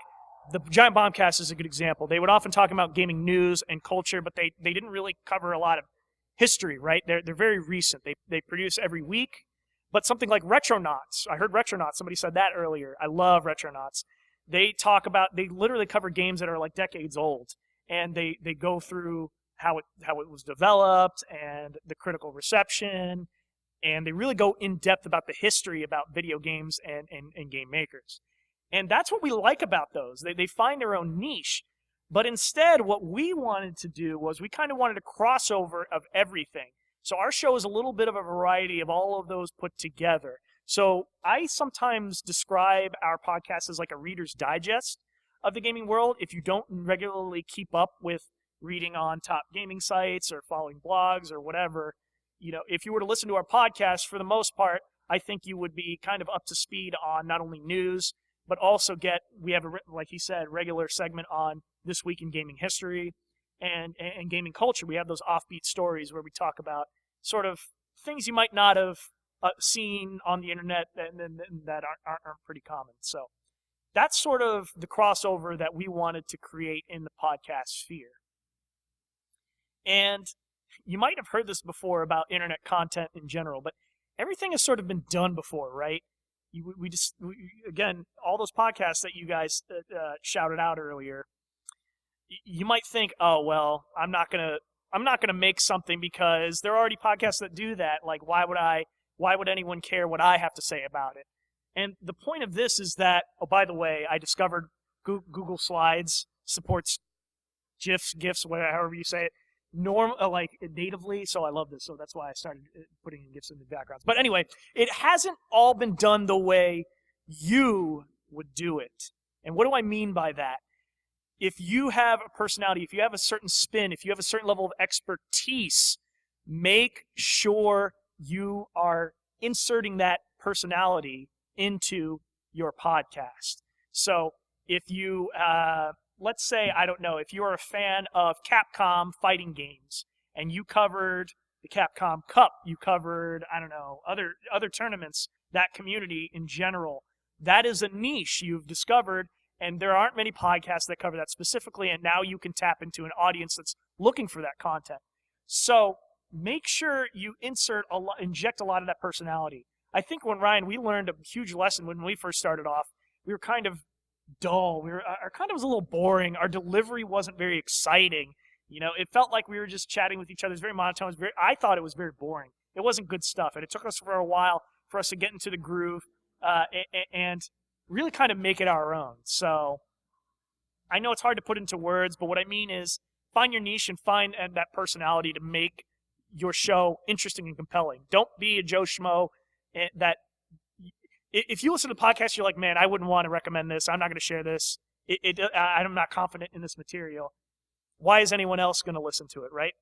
the Giant Bombcast is a good example. They would often talk about gaming news and culture, but they didn't really cover a lot of history, right? They're very recent. They produce every week. But something like Retronauts, I heard Retronauts, somebody said that earlier. I love Retronauts. They literally cover games that are like decades old. And they go through how it was developed and the critical reception, and they really go in depth about the history about video games and game makers. And that's what we like about those. They find their own niche. But instead, what we wanted to do was we kind of wanted a crossover of everything. So our show is a little bit of a variety of all of those put together. So I sometimes describe our podcast as like a Reader's Digest of the gaming world. If you don't regularly keep up with reading on top gaming sites or following blogs or whatever, if you were to listen to our podcast, for the most part, I think you would be kind of up to speed on not only news, but also we have, like he said, regular segment on This Week in Gaming History and gaming culture. We have those offbeat stories where we talk about sort of things you might not have seen on the internet and that aren't pretty common. So that's sort of the crossover that we wanted to create in the podcast sphere. And you might have heard this before about internet content in general, but everything has sort of been done before, right? Again, all those podcasts that you guys shouted out earlier, you might think, oh, well, I'm not gonna make something because there are already podcasts that do that. Like, why would anyone care what I have to say about it? And the point of this is that, oh, by the way, I discovered Google Slides supports GIFs, however you say it, like natively. So I love this. So that's why I started putting in GIFs in the backgrounds. But anyway, it hasn't all been done the way you would do it. And what do I mean by that? If you have a personality, if you have a certain spin, if you have a certain level of expertise, make sure you are inserting that personality into your podcast. So if you, let's say, I don't know, if you're a fan of Capcom fighting games and you covered the Capcom Cup, you covered, I don't know, other tournaments, that community in general, that is a niche you've discovered, and there aren't many podcasts that cover that specifically, and now you can tap into an audience that's looking for that content. So make sure you inject a lot of that personality. I think we learned a huge lesson when we first started off. We were kind of dull. Our content was a little boring. Our delivery wasn't very exciting. It felt like we were just chatting with each other. It was very monotone. I thought it was very boring. It wasn't good stuff, and it took us for a while for us to get into the groove and really kind of make it our own. So I know it's hard to put into words, but what I mean is find your niche and find that personality to make your show interesting and compelling. Don't be a Joe Schmo that if you listen to the podcast, you're like, man, I wouldn't want to recommend this. I'm not going to share this. I'm not confident in this material. Why is anyone else going to listen to it, right?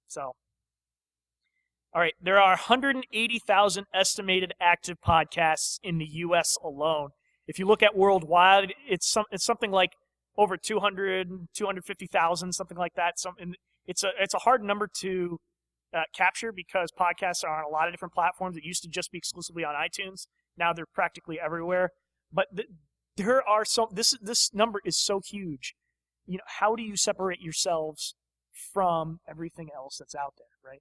So, all right, there are 180,000 estimated active podcasts in the U.S. alone. If you look at worldwide, it's something like over 250,000, something like that. It's a hard number to capture because podcasts are on a lot of different platforms. It used to just be exclusively on iTunes. Now they're practically everywhere. But there are this number is so huge. How do you separate yourselves from everything else that's out there, right?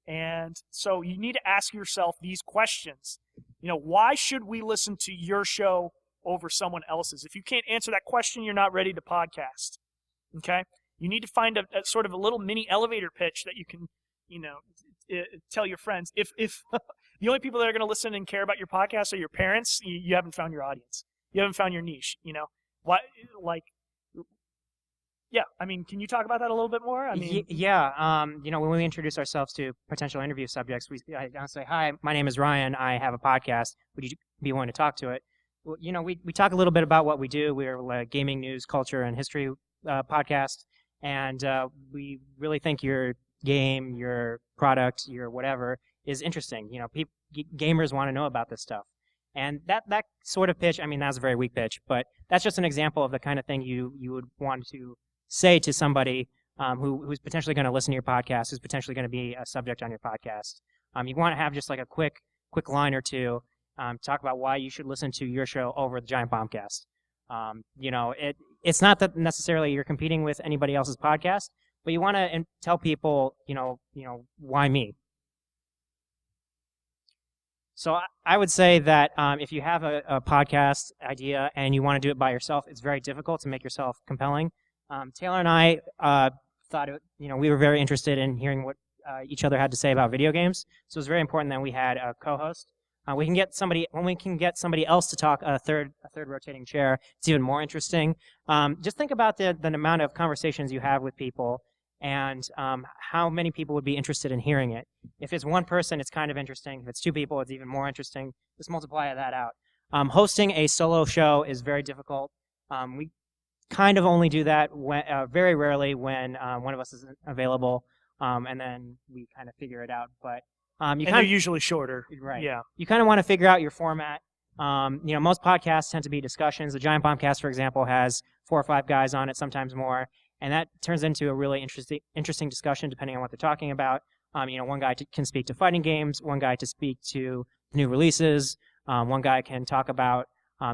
And so you need to ask yourself these questions. Why should we listen to your show over someone else's? If you can't answer that question, you're not ready to podcast. Okay? You need to find a sort of a little mini elevator pitch that you can, tell your friends. If the only people that are going to listen and care about your podcast are your parents, you haven't found your audience. You haven't found your niche. Why? Yeah, can you talk about that a little bit more? When we introduce ourselves to potential interview subjects, I say, "Hi, my name is Ryan. I have a podcast. Would you be willing to talk to it?" Well, we talk a little bit about what we do. We're a gaming, news, culture, and history podcast, and we really think your game, your product, your whatever is interesting. Gamers want to know about this stuff. And that sort of pitch, that's a very weak pitch, but that's just an example of the kind of thing you would want to say to somebody who's potentially going to listen to your podcast, who's potentially going to be a subject on your podcast. You want to have just like a quick line or two, talk about why you should listen to your show over the Giant Bombcast. It's not that necessarily you're competing with anybody else's podcast, but you want to tell people, why me? So I would say that if you have a podcast idea and you want to do it by yourself, it's very difficult to make yourself compelling. Taylor and I thought, we were very interested in hearing what each other had to say about video games. So it was very important that we had a co-host. When we can get somebody else to talk, a third rotating chair, it's even more interesting. Just think about the amount of conversations you have with people and how many people would be interested in hearing it. If it's one person, it's kind of interesting. If it's two people, it's even more interesting. Just multiply that out. Hosting a solo show is very difficult. We kind of only do that very rarely when one of us isn't available, and then we kind of figure it out. But they're usually shorter. Right. Yeah. You kind of want to figure out your format. Most podcasts tend to be discussions. The Giant Bombcast, for example, has 4 or 5 guys on it, sometimes more. And that turns into a really interesting discussion depending on what they're talking about. One guy can speak to fighting games, one guy to speak to new releases, one guy can talk about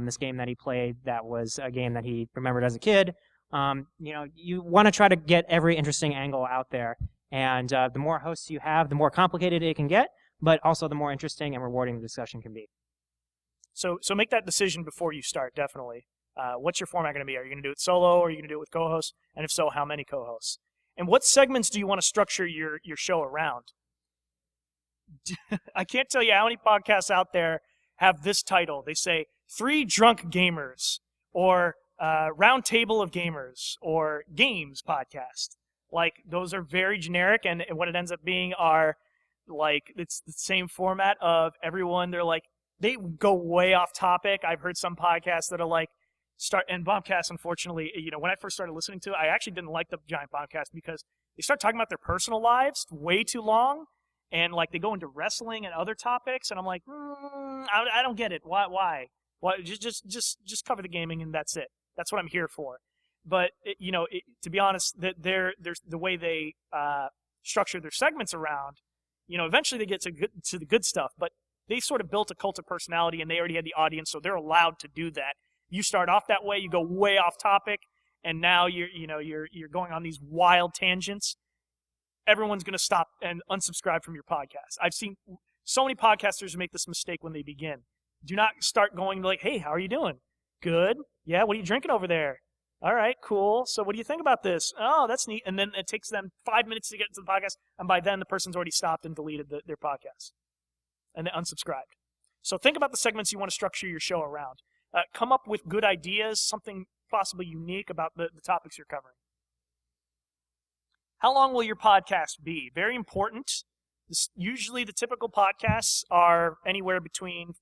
this game that he played that was a game that he remembered as a kid. You want to try to get every interesting angle out there. And the more hosts you have, the more complicated it can get, but also the more interesting and rewarding the discussion can be. So make that decision before you start, definitely. What's your format going to be? Are you going to do it solo or are you going to do it with co-hosts? And if so, how many co-hosts? And what segments do you want to structure your show around? I can't tell you how many podcasts out there have this title. They say, 3 Drunk Gamers, or Round Table of Gamers, or Games Podcast. Those are very generic, and what it ends up being are, it's the same format of everyone. They go way off topic. I've heard some podcasts that are and Bombcast, unfortunately, when I first started listening to it, I actually didn't like the Giant Bombcast because they start talking about their personal lives way too long, and they go into wrestling and other topics, and I'm like, I don't get it. Why? Just cover the gaming and that's it. That's what I'm here for. But to be honest, there's the way they structure their segments around. Eventually they get to the good stuff, but they sort of built a cult of personality, and they already had the audience, so they're allowed to do that. You start off that way, you go way off topic, and now you're going on these wild tangents. Everyone's going to stop and unsubscribe from your podcast. I've seen so many podcasters make this mistake when they begin. Do not start going hey, how are you doing? Good. Yeah, what are you drinking over there? All right, cool. So what do you think about this? Oh, that's neat. And then it takes them 5 minutes to get into the podcast, and by then the person's already stopped and deleted their podcast, and they unsubscribed. So think about the segments you want to structure your show around. Come up with good ideas, something possibly unique about the topics you're covering. How long will your podcast be? Very important. Usually the typical podcasts are anywhere between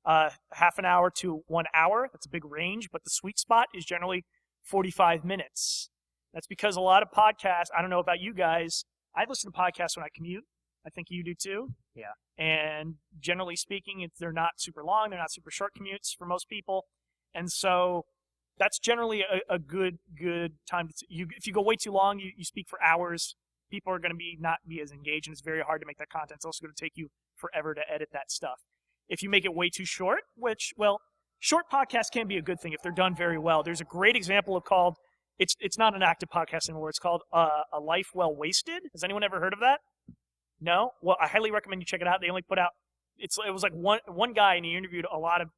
half an hour to 1 hour. That's a big range, but the sweet spot is generally 45 minutes. That's because a lot of podcasts, I don't know about you guys, I listen to podcasts when I commute. I think you do too. Yeah. And generally speaking, they're not super long. They're not super short commutes for most people. And so that's generally a good time. If you go way too long, you speak for hours, people are going to not be as engaged, and it's very hard to make that content. It's also going to take you forever to edit that stuff. If you make it way too short, short podcasts can be a good thing if they're done very well. There's a great example called, it's not an active podcast anymore. It's called A Life Well Wasted. Has anyone ever heard of that? No? Well, I highly recommend you check it out. They only put out, it was like one guy, and he interviewed a lot of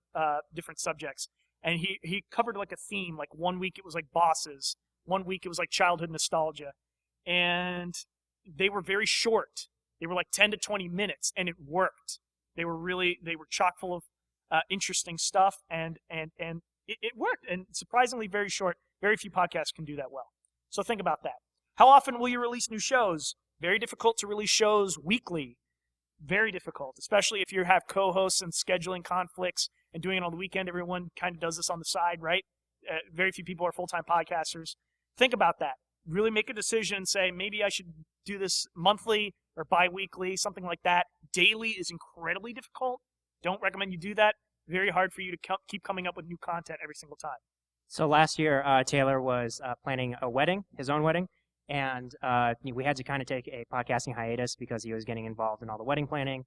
different subjects. And he covered like a theme. Like 1 week it was like bosses. 1 week it was like childhood nostalgia. And they were very short. They were like 10 to 20 minutes, and it worked. They were chock full of interesting stuff, and it worked. And surprisingly very short. Very few podcasts can do that well. So think about that. How often will you release new shows? Very difficult to release shows weekly. Very difficult, especially if you have co-hosts and scheduling conflicts and doing it on the weekend. Everyone kind of does this on the side, right? Very few people are full-time podcasters. Think about that. Really make a decision and say, maybe I should do this monthly or bi-weekly, something like that. Daily is incredibly difficult. Don't recommend you do that. Very hard for you to keep coming up with new content every single time. So last year, Taylor was planning a wedding, his own wedding, and we had to kind of take a podcasting hiatus because he was getting involved in all the wedding planning,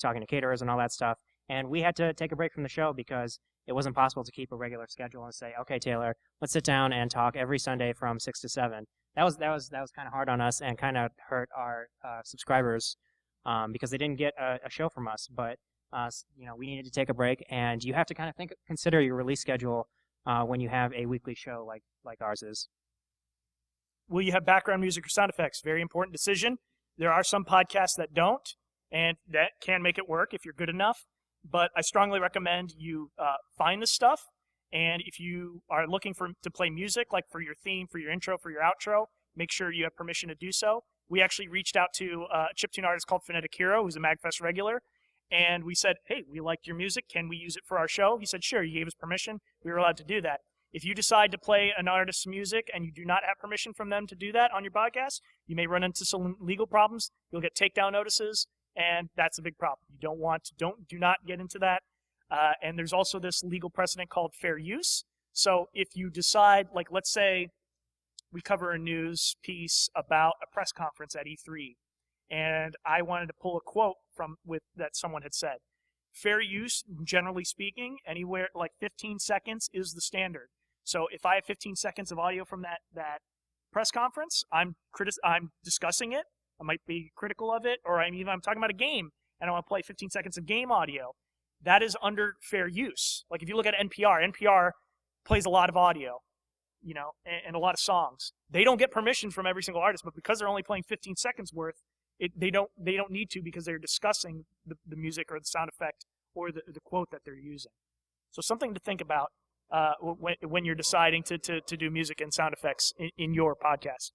talking to caterers and all that stuff. And we had to take a break from the show because it wasn't possible to keep a regular schedule and say, okay, Taylor, let's sit down and talk every Sunday from 6 to 7. That was kind of hard on us and kind of hurt our subscribers because they didn't get a show from us. But we needed to take a break, and you have to kind of consider your release schedule when you have a weekly show like ours is. Will you have background music or sound effects? Very important decision. There are some podcasts that don't, and that can make it work if you're good enough. But I strongly recommend you find this stuff. And if you are looking to play music, like for your theme, for your intro, for your outro, make sure you have permission to do so. We actually reached out to a chiptune artist called Phonetic Hero, who's a MAGFest regular. And we said, hey, we liked your music. Can we use it for our show? He said, sure. He gave us permission. We were allowed to do that. If you decide to play an artist's music and you do not have permission from them to do that on your podcast, you may run into some legal problems. You'll get takedown notices, and that's a big problem. You do not get into that. And there's also this legal precedent called fair use. So if you decide, like let's say we cover a news piece about a press conference at E3, and I wanted to pull a quote that someone had said. Fair use, generally speaking, anywhere like 15 seconds is the standard. So if I have 15 seconds of audio from that press conference, I'm discussing it. I might be critical of it, or I'm talking about a game and I want to play 15 seconds of game audio. That is under fair use. Like if you look at NPR plays a lot of audio, and a lot of songs. They don't get permission from every single artist, but because they're only playing 15 seconds worth, they don't need to because they're discussing the music or the sound effect or the quote that they're using. So something to think about when you're deciding to do music and sound effects in your podcast.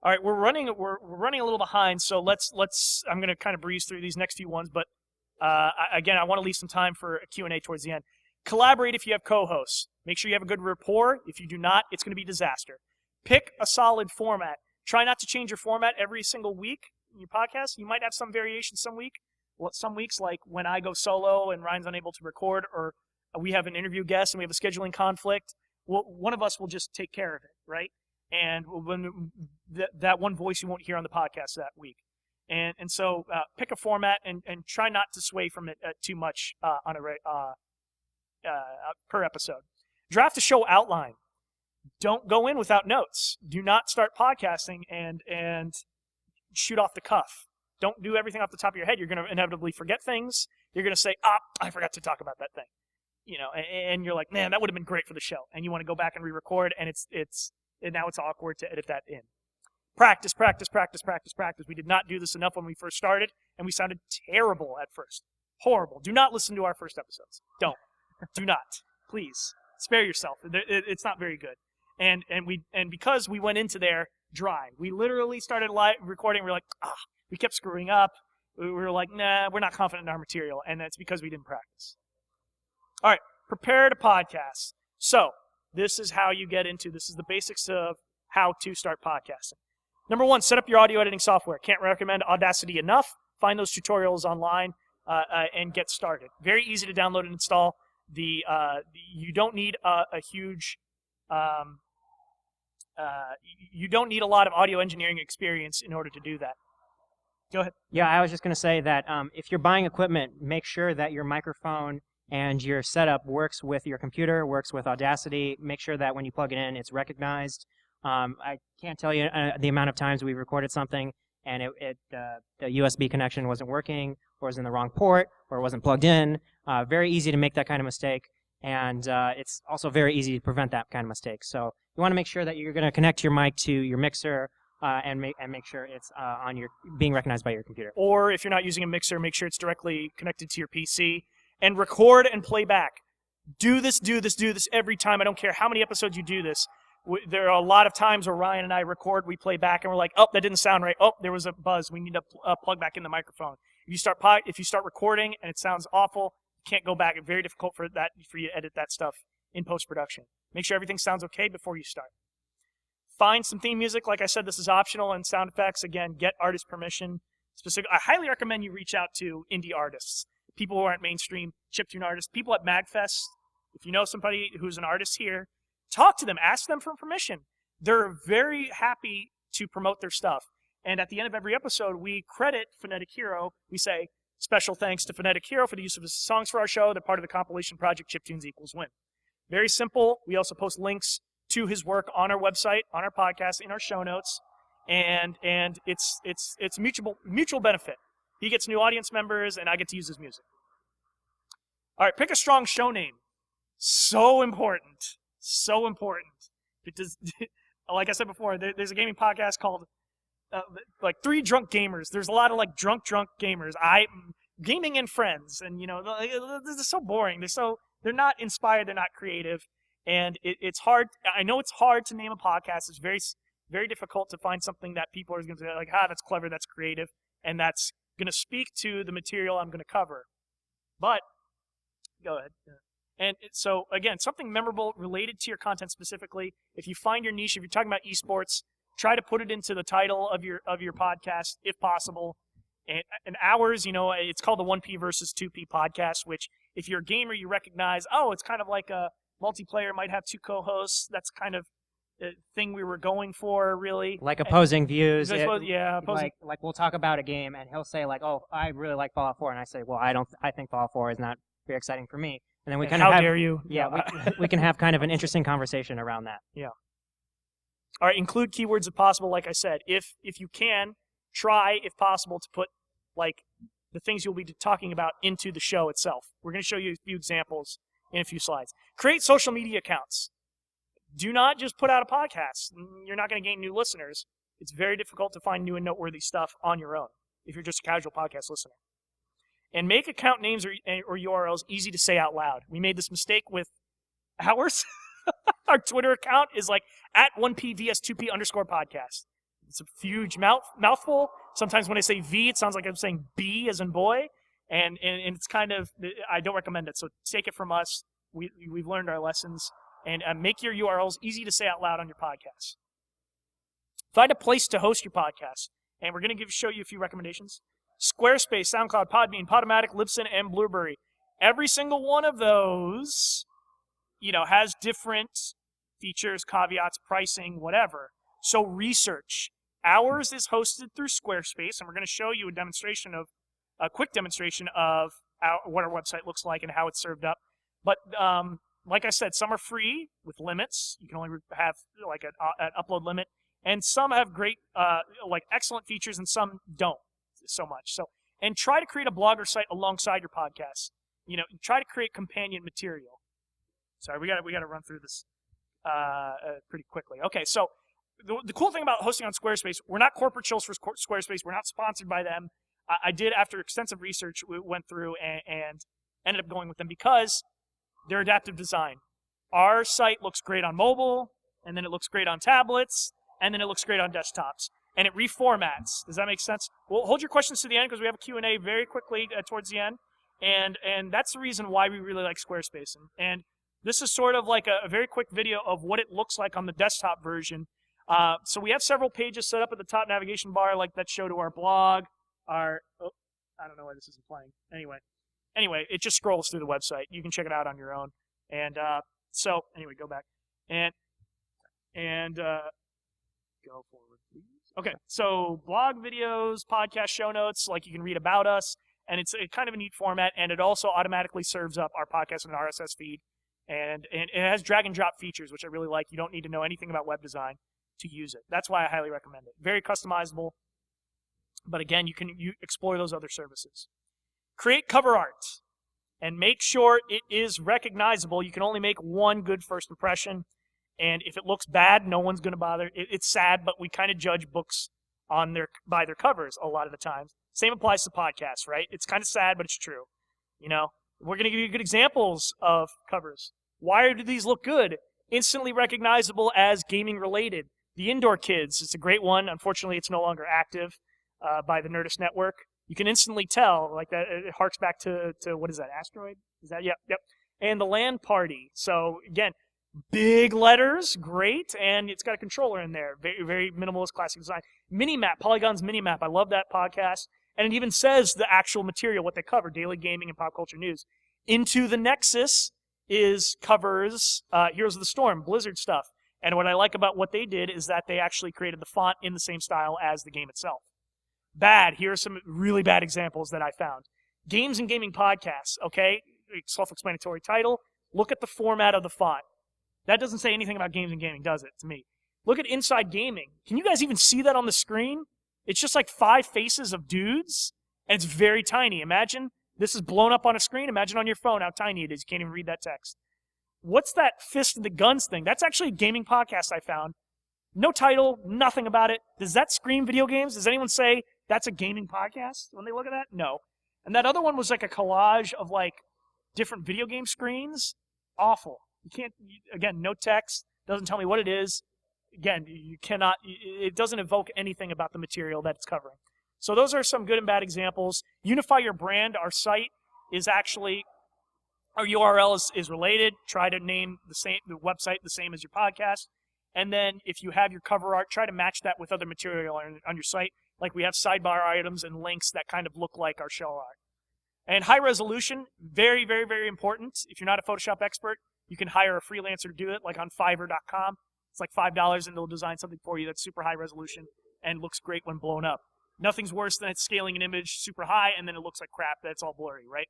All right, we're running a little behind, so let's. I'm going to kind of breeze through these next few ones, but again, I want to leave some time for a Q&A towards the end. Collaborate if you have co-hosts. Make sure you have a good rapport. If you do not, it's going to be disaster. Pick a solid format. Try not to change your format every single week in your podcast. You might have some variation some weeks, like when I go solo and Ryan's unable to record, or we have an interview guest and we have a scheduling conflict. Well, one of us will just take care of it, right? And when that one voice you won't hear on the podcast that week. And so pick a format and try not to sway from it too much on per episode. Draft a show outline. Don't go in without notes. Do not start podcasting and shoot off the cuff. Don't do everything off the top of your head. You're going to inevitably forget things. You're going to say, I forgot to talk about that thing. And you're like, man, that would have been great for the show. And you want to go back and re-record, and now it's awkward to edit that in. Practice. We did not do this enough when we first started, and we sounded terrible at first. Horrible. Do not listen to our first episodes. Don't. Do not. Please. Spare yourself. It's not very good. And because we went into there dry, we literally started live recording. We're like, we kept screwing up. We were like, nah, we're not confident in our material, and that's because we didn't practice. All right, prepare to podcast. So this is the basics of how to start podcasting. Number 1, set up your audio editing software. Can't recommend Audacity enough. Find those tutorials online and get started. Very easy to download and install. You don't need you don't need a lot of audio engineering experience in order to do that. Go ahead. Yeah, I was just going to say that if you're buying equipment, make sure that your microphone and your setup works with your computer, works with Audacity. Make sure that when you plug it in, it's recognized. I can't tell you the amount of times we've recorded something and the USB connection wasn't working, or was in the wrong port, or wasn't plugged in. Very easy to make that kind of mistake, and it's also very easy to prevent that kind of mistake. So you want to make sure that you're going to connect your mic to your mixer and make sure it's being recognized by your computer. Or if you're not using a mixer, make sure it's directly connected to your PC. And record and play back. Do this every time. I don't care how many episodes you do this. There are a lot of times where Ryan and I record, we play back, and we're like, oh, that didn't sound right. Oh, there was a buzz. We need to plug back in the microphone. If you start recording and it sounds awful, you can't go back. It's very difficult for you to edit that stuff in post-production. Make sure everything sounds okay before you start. Find some theme music. Like I said, this is optional. And sound effects, again, get artist permission. I highly recommend you reach out to indie artists, people who aren't mainstream, chiptune artists, people at MAGFest. If you know somebody who's an artist here, talk to them. Ask them for permission. They're very happy to promote their stuff. And at the end of every episode, we credit Phonetic Hero. We say, special thanks to Phonetic Hero for the use of his songs for our show. They're part of the compilation project Chiptunes Equals Win. Very simple. We also post links to his work on our website, on our podcast, in our show notes, and it's mutual benefit. He gets new audience members, and I get to use his music. All right, pick a strong show name. So important. So important. It does, like I said before, there's a gaming podcast called like Three Drunk Gamers. There's a lot of like drunk gamers. Gaming and friends, and they're so boring. They're not inspired. They're not creative. And it's hard. I know it's hard to name a podcast. It's very, very difficult to find something that people are going to say, like, that's clever, that's creative, and that's going to speak to the material I'm going to cover. But, go ahead. And so, again, something memorable related to your content specifically. If you find your niche, if you're talking about esports, try to put it into the title of your podcast, if possible. And ours, it's called the 1P versus 2P podcast, which, if you're a gamer, you recognize, it's kind of like a multiplayer, might have two co-hosts. That's kind of the thing we were going for, really. Like opposing views. Yeah, opposing. Like we'll talk about a game, and he'll say, like, oh, I really like Fallout 4, and I say, well, I think Fallout 4 is not very exciting for me. And then we kind of how dare you? Yeah, we can have kind of an interesting conversation around that. Yeah. All right, include keywords if possible, like I said. If you can, try, if possible, to put, like, the things you'll be talking about into the show itself. We're going to show you a few examples in a few slides. Create social media accounts. Do not just put out a podcast. You're not going to gain new listeners. It's very difficult to find new and noteworthy stuff on your own if you're just a casual podcast listener. And make account names or URLs easy to say out loud. We made this mistake with ours. Our Twitter account is like @1PVS2P_podcast. It's a huge mouthful. Sometimes when I say V, it sounds like I'm saying B as in boy. And it's kind of, I don't recommend it. So take it from us. We've learned our lessons. And make your URLs easy to say out loud on your podcast. Find a place to host your podcast. And we're going to show you a few recommendations. Squarespace, SoundCloud, Podbean, Podomatic, Libsyn, and Blueberry. Every single one of those, has different features, caveats, pricing, whatever. So research. Ours is hosted through Squarespace, and we're going to show you a quick demonstration of what our website looks like and how it's served up. But like I said, some are free with limits. You can only have like an upload limit, and some have great, excellent features, and some don't so much. So, and try to create a blogger site alongside your podcast. Try to create companion material. Sorry, we got to run through this pretty quickly. Okay, so the cool thing about hosting on Squarespace, we're not corporate shills for Squarespace. We're not sponsored by them. I did, after extensive research, we went through and ended up going with them because they're adaptive design. Our site looks great on mobile, and then it looks great on tablets, and then it looks great on desktops. And it reformats. Does that make sense? Well, hold your questions to the end because we have a Q&A very quickly towards the end. And that's the reason why we really like Squarespace. And this is sort of like a very quick video of what it looks like on the desktop version. So we have several pages set up at the top navigation bar, like that show to our blog. I don't know why this isn't playing. Anyway, it just scrolls through the website. You can check it out on your own. And so anyway, go back and go forward, please. Okay, so blog videos, podcast show notes, like you can read about us, and it's kind of a neat format, and it also automatically serves up our podcast in an RSS feed, and it has drag and drop features, which I really like. You don't need to know anything about web design to use it. That's why I highly recommend it. Very customizable. But again, you explore those other services. Create cover art and make sure it is recognizable. You can only make one good first impression. And if it looks bad, no one's going to bother. It's sad, but we kind of judge books by their covers a lot of the times. Same applies to podcasts, right? It's kind of sad, but it's true. You know, we're going to give you good examples of covers. Why do these look good? Instantly recognizable as gaming related. The Indoor Kids, it's a great one. Unfortunately, it's no longer active by the Nerdist Network. You can instantly tell, like that. It harks back to what is that? Asteroid? Is that? Yep. And the Land Party. So again, big letters, great, and it's got a controller in there. Very, very minimalist, classic design. Minimap, Polygon's Minimap. I love that podcast. And it even says the actual material, what they cover, daily gaming and pop culture news. Into the Nexus covers Heroes of the Storm, Blizzard stuff. And what I like about what they did is that they actually created the font in the same style as the game itself. Bad. Here are some really bad examples that I found. Games and Gaming Podcasts, okay? Self-explanatory title. Look at the format of the font. That doesn't say anything about games and gaming, does it, to me? Look at Inside Gaming. Can you guys even see that on the screen? It's just like 5 faces of dudes, and it's very tiny. Imagine this is blown up on a screen. Imagine on your phone how tiny it is. You can't even read that text. What's that Fist of the Guns thing? That's actually a gaming podcast I found. No title, nothing about it. Does that scream video games? Does anyone say that's a gaming podcast when they look at that? No. And that other one was like a collage of like different video game screens. Awful. You can't, again, no text, doesn't tell me what it is. Again, you cannot, it doesn't evoke anything about the material that it's covering. So those are some good and bad examples. Unify your brand. Our site is actually, our URL is related. Try to name the website the same as your podcast. And then if you have your cover art, try to match that with other material on your site. Like we have sidebar items and links that kind of look like our show art. And high resolution, very, very, very important. If you're not a Photoshop expert, you can hire a freelancer to do it, like on Fiverr.com. It's like $5 and they'll design something for you that's super high resolution and looks great when blown up. Nothing's worse than scaling an image super high and then it looks like crap. That's all blurry, right?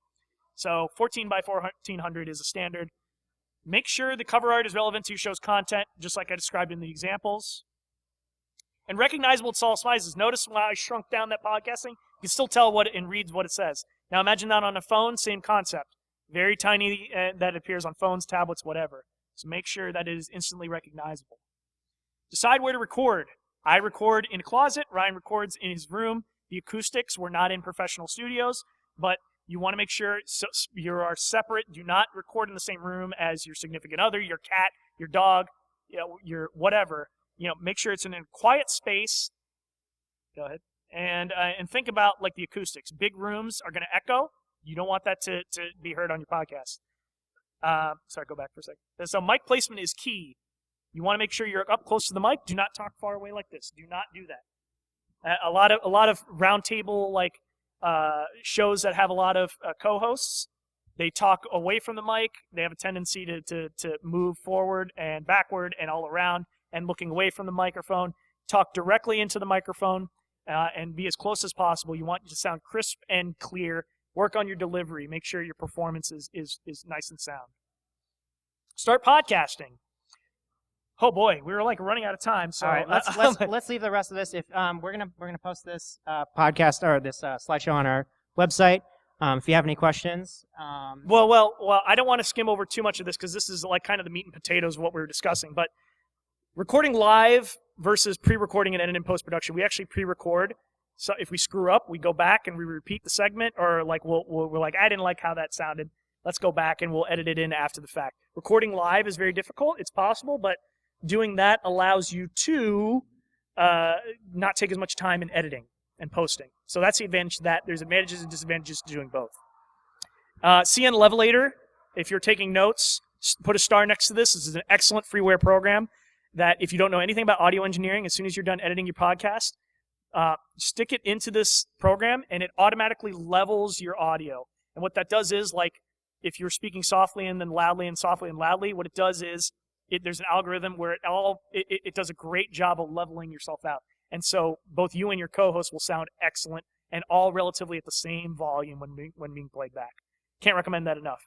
So 14 by 1400 is a standard. Make sure the cover art is relevant to your show's content, just like I described in the examples. And recognizable at small sizes. Notice when I shrunk down that podcasting, you can still tell what and reads what it says. Now imagine that on a phone, same concept. Very tiny that appears on phones, tablets, whatever. So make sure that it is instantly recognizable. Decide where to record. I record in a closet. Ryan records in his room. The acoustics, we're not in professional studios, but you want to make sure you are separate. Do not record in the same room as your significant other, your cat, your dog, your whatever. Make sure it's in a quiet space. Go ahead. And think about like the acoustics. Big rooms are going to echo. You don't want that to be heard on your podcast. Sorry, go back for a second. So mic placement is key. You want to make sure you're up close to the mic. Do not talk far away like this. Do not do that. A lot of roundtable like shows that have a lot of co-hosts, they talk away from the mic. They have a tendency to move forward and backward and all around and looking away from the microphone. Talk directly into the microphone and be as close as possible. You want it to sound crisp and clear. Work on your delivery. Make sure your performance is nice and sound. Start podcasting. Oh boy, we were like running out of time. So all right, let's leave the rest of this. If we're gonna post this podcast or this slideshow on our website. If you have any questions. Well, I don't want to skim over too much of this because this is like kind of the meat and potatoes of what we were discussing. But recording live versus pre-recording and editing in post-production, we actually pre-record. So if we screw up, we go back and we repeat the segment, or like we're like, I didn't like how that sounded. Let's go back and we'll edit it in after the fact. Recording live is very difficult. It's possible, but doing that allows you to not take as much time in editing and posting. So that's the advantage to that. There's advantages and disadvantages to doing both. CN Levelator, if you're taking notes, put a star next to this. This is an excellent freeware program that if you don't know anything about audio engineering, as soon as you're done editing your podcast, stick it into this program and it automatically levels your audio. And what that does is, like, if you're speaking softly and then loudly and softly and loudly, what it does is there's an algorithm where it does a great job of leveling yourself out. And so both you and your co-host will sound excellent and all relatively at the same volume when being played back. Can't recommend that enough.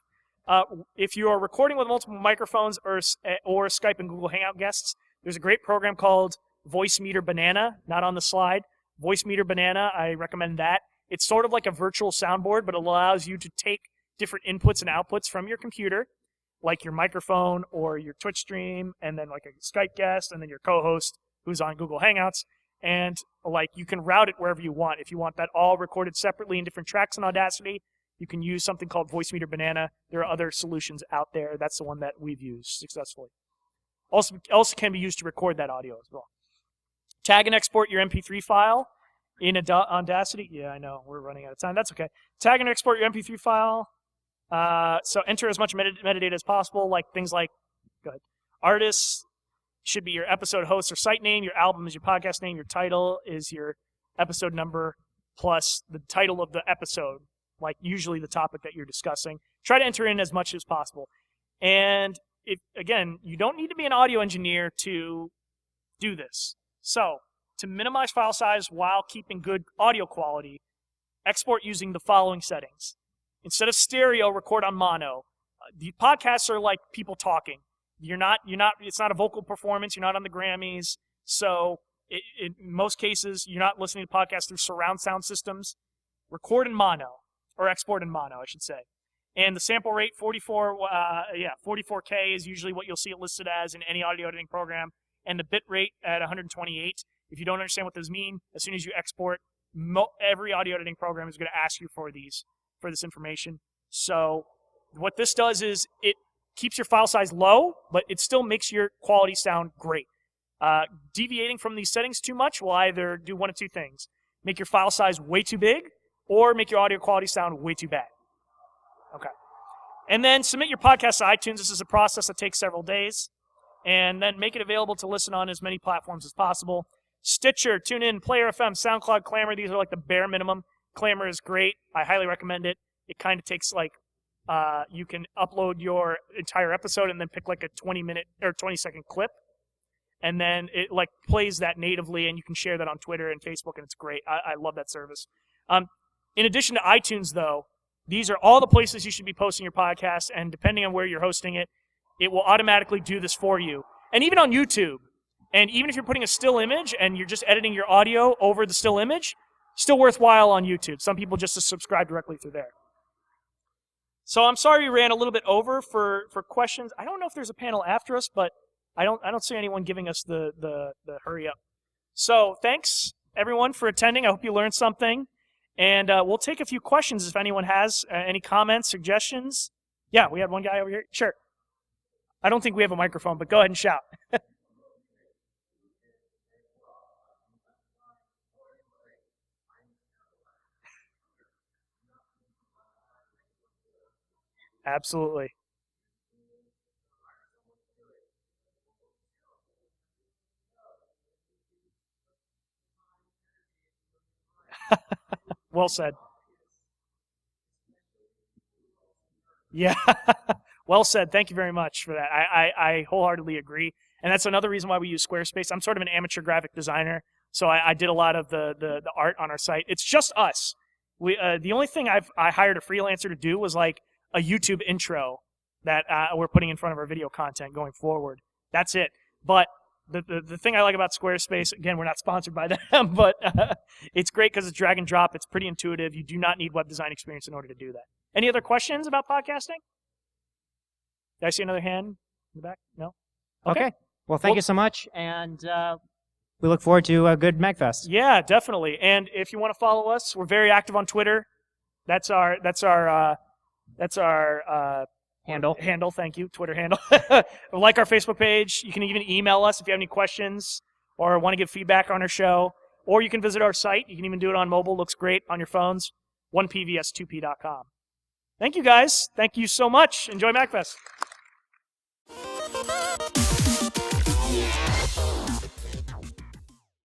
If you are recording with multiple microphones or Skype and Google Hangout guests, there's a great program called Voice Meter Banana, not on the slide, Voicemeeter Banana, I recommend that. It's sort of like a virtual soundboard, but it allows you to take different inputs and outputs from your computer, like your microphone or your Twitch stream, and then like a Skype guest, and then your co-host who's on Google Hangouts, and like you can route it wherever you want. If you want that all recorded separately in different tracks in Audacity, you can use something called Voicemeeter Banana. There are other solutions out there. That's the one that we've used successfully. Also can be used to record that audio as well. Tag and export your MP3 file in Audacity. Yeah, I know, we're running out of time. That's okay. Tag and export your MP3 file. So enter as much metadata as possible, like things like, go ahead. Artists should be your episode host or site name. Your album is your podcast name. Your title is your episode number plus the title of the episode, like usually the topic that you're discussing. Try to enter in as much as possible. And again, you don't need to be an audio engineer to do this. So to minimize file size while keeping good audio quality, export using the following settings. Instead of stereo, record on mono. The podcasts are like people talking. It's not a vocal performance. You're not on the Grammys. So in most cases, you're not listening to podcasts through surround sound systems. Record in mono, or export in mono, I should say. And the sample rate, 44K is usually what you'll see it listed as in any audio editing program. And the bit rate at 128. If you don't understand what those mean, as soon as you export, every audio editing program is going to ask you for this information. So what this does is it keeps your file size low, but it still makes your quality sound great. Deviating from these settings too much will either do one of two things. Make your file size way too big, or make your audio quality sound way too bad. Okay. And then submit your podcast to iTunes. This is a process that takes several days. And then make it available to listen on as many platforms as possible. Stitcher, TuneIn, Player FM, SoundCloud, Clamor. These are like the bare minimum. Clamor is great. I highly recommend it. It kind of takes like, you can upload your entire episode and then pick like a 20-minute or 20-second clip. And then it like plays that natively, and you can share that on Twitter and Facebook, and it's great. I love that service. In addition to iTunes, though, these are all the places you should be posting your podcast, and depending on where you're hosting it, it will automatically do this for you. And even on YouTube, and even if you're putting a still image and you're just editing your audio over the still image, still worthwhile on YouTube. Some people just subscribe directly through there. So I'm sorry we ran a little bit over for questions. I don't know if there's a panel after us, but I don't see anyone giving us the hurry up. So thanks, everyone, for attending. I hope you learned something. And we'll take a few questions if anyone has any comments, suggestions. Yeah, we had one guy over here. Sure. I don't think we have a microphone, but go ahead and shout. Absolutely. Well said. Yeah. Well said. Thank you very much for that. I wholeheartedly agree. And that's another reason why we use Squarespace. I'm sort of an amateur graphic designer, so I did a lot of the art on our site. It's just us. The only thing I hired a freelancer to do was like a YouTube intro that we're putting in front of our video content going forward. That's it. But the thing I like about Squarespace, again, we're not sponsored by them, but it's great because it's drag and drop. It's pretty intuitive. You do not need web design experience in order to do that. Any other questions about podcasting? Did I see another hand in the back? No? Okay. Well, thank you so much, and we look forward to a good MAGFest. Yeah, definitely. And if you want to follow us, we're very active on Twitter. That's our handle. Thank you, Twitter handle. Like our Facebook page. You can even email us if you have any questions or want to give feedback on our show. Or you can visit our site. You can even do it on mobile. Looks great on your phones. 1pvs2p.com. Thank you, guys. Thank you so much. Enjoy MAGFest.